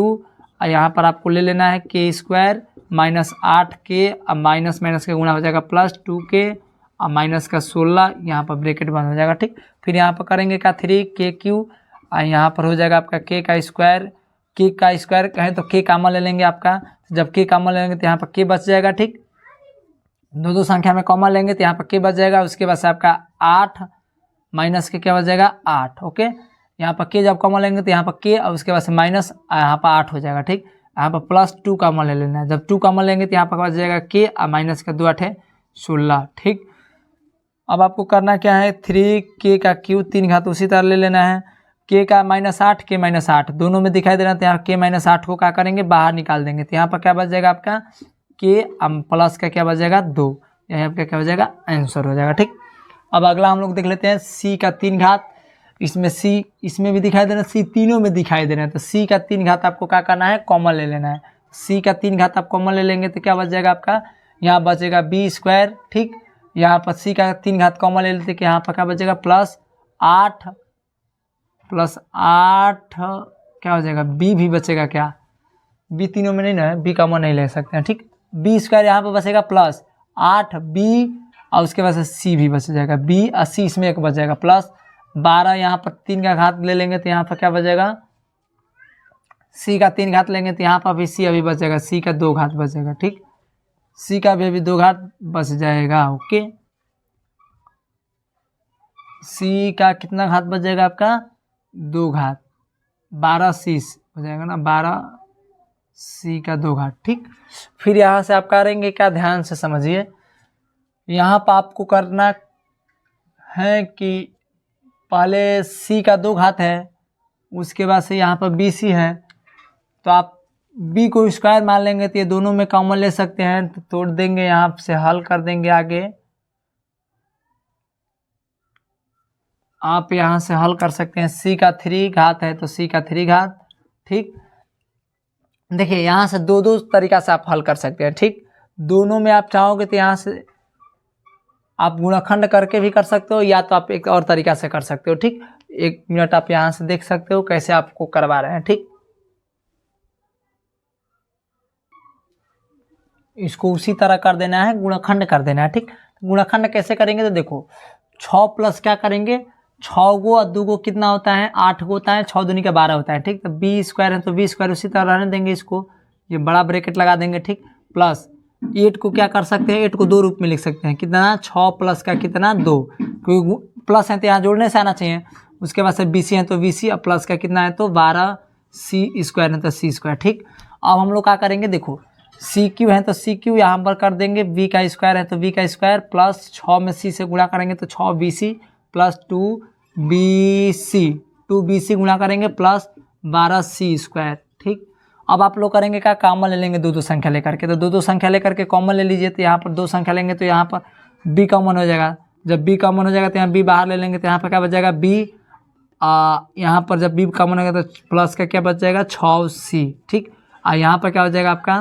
और यहाँ पर आपको ले लेना है k स्क्वायर -8k, अब माइनस के गुणा हो जाएगा +2k और माइनस का 16, यहाँ पर ब्रैकेट बंद हो जाएगा। ठीक, फिर यहाँ पर करेंगे क्या 3kq, और यहाँ पर हो जाएगा आपका k का स्क्वायर कहें तो k कॉमन ले लेंगे आपका, जब k कॉमन ले लेंगे तो यहाँ पर k बच जाएगा। ठीक, दो संख्या में कॉमन लेंगे तो यहाँ पर k बच जाएगा, उसके बाद से आपका 8 माइनस के क्या बच जाएगा 8। ओके, यहाँ पर k जब कॉमन लेंगे तो यहाँ पर k और उसके बाद से माइनस यहाँ पर 8 हो जाएगा। ठीक, यहाँ पर +2 कॉमन ले लेना है, जब 2 कॉमन लेंगे तो यहाँ पर बच जाएगा k और माइनस का 2 8 16। ठीक, अब आपको करना क्या है, 3k का q 3 घात उसी तरह ले लेना है, k का -8 k -8 दोनों में दिखाई दे रहा है, तो यहाँ k -8 को क्या करेंगे, बाहर निकाल देंगे, तो यहाँ पर क्या बच जाएगा आपका k प्लस का क्या बच जाएगा 2, यहाँ आपका क्या हो जाएगा, आंसर हो जाएगा। ठीक, अब अगला हम लोग देख लेते हैं c का 3 घात, इसमें c इसमें भी दिखाई दे रहा है, c तीनों में दिखाई दे रहा है, तो c का 3 घात आपको क्या करना है, कॉमन ले लेना है। c का 3 घात आप कॉमन ले लेंगे तो क्या बच जाएगा आपका, यहाँ बचेगा b स्क्वायर। ठीक, यहाँ पर c का 3 घात कॉमन ले लेते कि यहाँ पर क्या बचेगा +8 क्या हो जाएगा, b भी बचेगा, क्या b तीनों में नहीं ना है, b कॉमन नहीं ले सकते हैं। ठीक, b स्क्वायर यहाँ पर बचेगा +8b और उसके बाद से c भी बच जाएगा, b और c इसमें एक बच जाएगा, +12 यहाँ पर 3 का घात ले लेंगे तो यहाँ पर क्या बचेगा, c का 3 घात लेंगे तो यहाँ पर भी c अभी बच जाएगा, c का 2 घात बच जाएगा। ठीक, c का भी अभी 2 घात बच जाएगा। ओके, c का कितना घात बच जाएगा आपका, 2 घात, 12c हो जाएगा ना, 12c का 2 घात। ठीक, फिर यहाँ से आप करेंगे क्या, ध्यान से समझिए, यहाँ पर आपको करना है कि पहले c का 2 घात है, उसके बाद से यहाँ पर bc है, तो आप b को स्क्वायर मान लेंगे तो ये दोनों में कॉमन ले सकते हैं, तो तोड़ देंगे, यहाँ से हल कर देंगे। आगे आप यहाँ से हल कर सकते हैं, c का 3 घात है तो c का 3 घात। ठीक, देखिए यहाँ से दो तरीका से आप हल कर सकते हैं। ठीक, दोनों में आप चाहोगे तो यहाँ से आप गुणनखंड करके भी कर सकते हो, या तो आप एक और तरीका से कर सकते हो। ठीक, 1 मिनट आप यहाँ से देख सकते हो कैसे आपको करवा रहे हैं। ठीक, इसको उसी तरह कर देना है, गुणनखंड कर देना है। ठीक, गुणनखंड कैसे करेंगे तो देखो 6 प्लस क्या करेंगे, 6 गो और 2 गो कितना होता है, 8 गो होता है, 6 दूनी का 12 होता है। ठीक, तो b स्क्वायर है तो b स्क्वायर उसी तरह रहने देंगे, इसको ये बड़ा ब्रैकेट लगा देंगे। ठीक, प्लस 8 को क्या कर सकते हैं, 8 को 2 रूप में लिख सकते हैं, कितना 6 प्लस का कितना 2, क्योंकि प्लस है तो यहाँ जोड़ने से आना चाहिए। उसके बाद से bc है तो bc, और प्लस का कितना है तो 12c स्क्वायर है तो c स्क्वायर। ठीक, अब हम लोग क्या करेंगे, देखो सी क्यू है तो सी क्यू यहाँ पर कर देंगे, वी का स्क्वायर है तो वी का स्क्वायर, प्लस 6 में सी से गुणा करेंगे तो 6 B C plus 2 B C गुणा करेंगे प्लस 12 सी स्क्वायर। ठीक, अब आप लोग करेंगे क्या, कॉमन ले लेंगे दो संख्या लेकर के, तो दो संख्या लेकर के कॉमन ले लीजिए, तो यहाँ पर 2 संख्या लेंगे तो यहाँ पर बी कॉमन हो जाएगा। जब बी कॉमन हो जाएगा तो यहाँ बी बाहर ले लेंगे तो यहाँ पर क्या बच जाएगा बी, यहाँ पर जब बी कॉमन हो गया तो प्लस का क्या बच जाएगा 6c। ठीक, और यहाँ पर क्या हो जाएगा आपका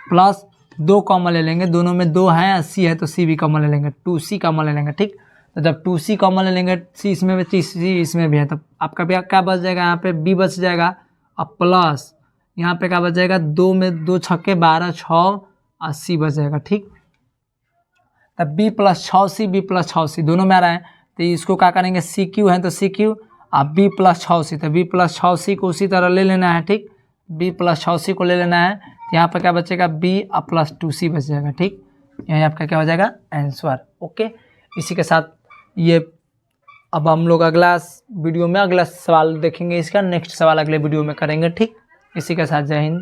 प्लस 2 कॉमन ले लेंगे, दोनों में 2 है, सी है तो सी भी कॉमन ले लेंगे, 2c कॉमन ले लेंगे। ठीक, तो जब 2c कॉमन ले लेंगे, सी इसमें भी सी इसमें भी है, तो आपका क्या बच जाएगा, यहाँ पे b बच जाएगा और प्लस यहाँ पे क्या बच जाएगा 2 में 2 छक्के 12 6 और c बच जाएगा। ठीक, तब b प्लस 6c दोनों में आ रहा है, तो इसको क्या करेंगे सी क्यू है तो सी क्यू अब b प्लस 86, तो b प्लस 86 को उसी तरह ले लेना है, ठीक। b प्लस 86 को ले लेना है, तो यहाँ पर क्या बचेगा, b प्लस 2c बच जाएगा, ठीक। यहाँ आपका क्या हो जाएगा, आंसर। ओके, इसी के साथ ये अब हम लोग अगला वीडियो में अगला सवाल देखेंगे, इसका नेक्स्ट सवाल अगले वीडियो में करेंगे, ठीक। इसी के साथ जय हिंद।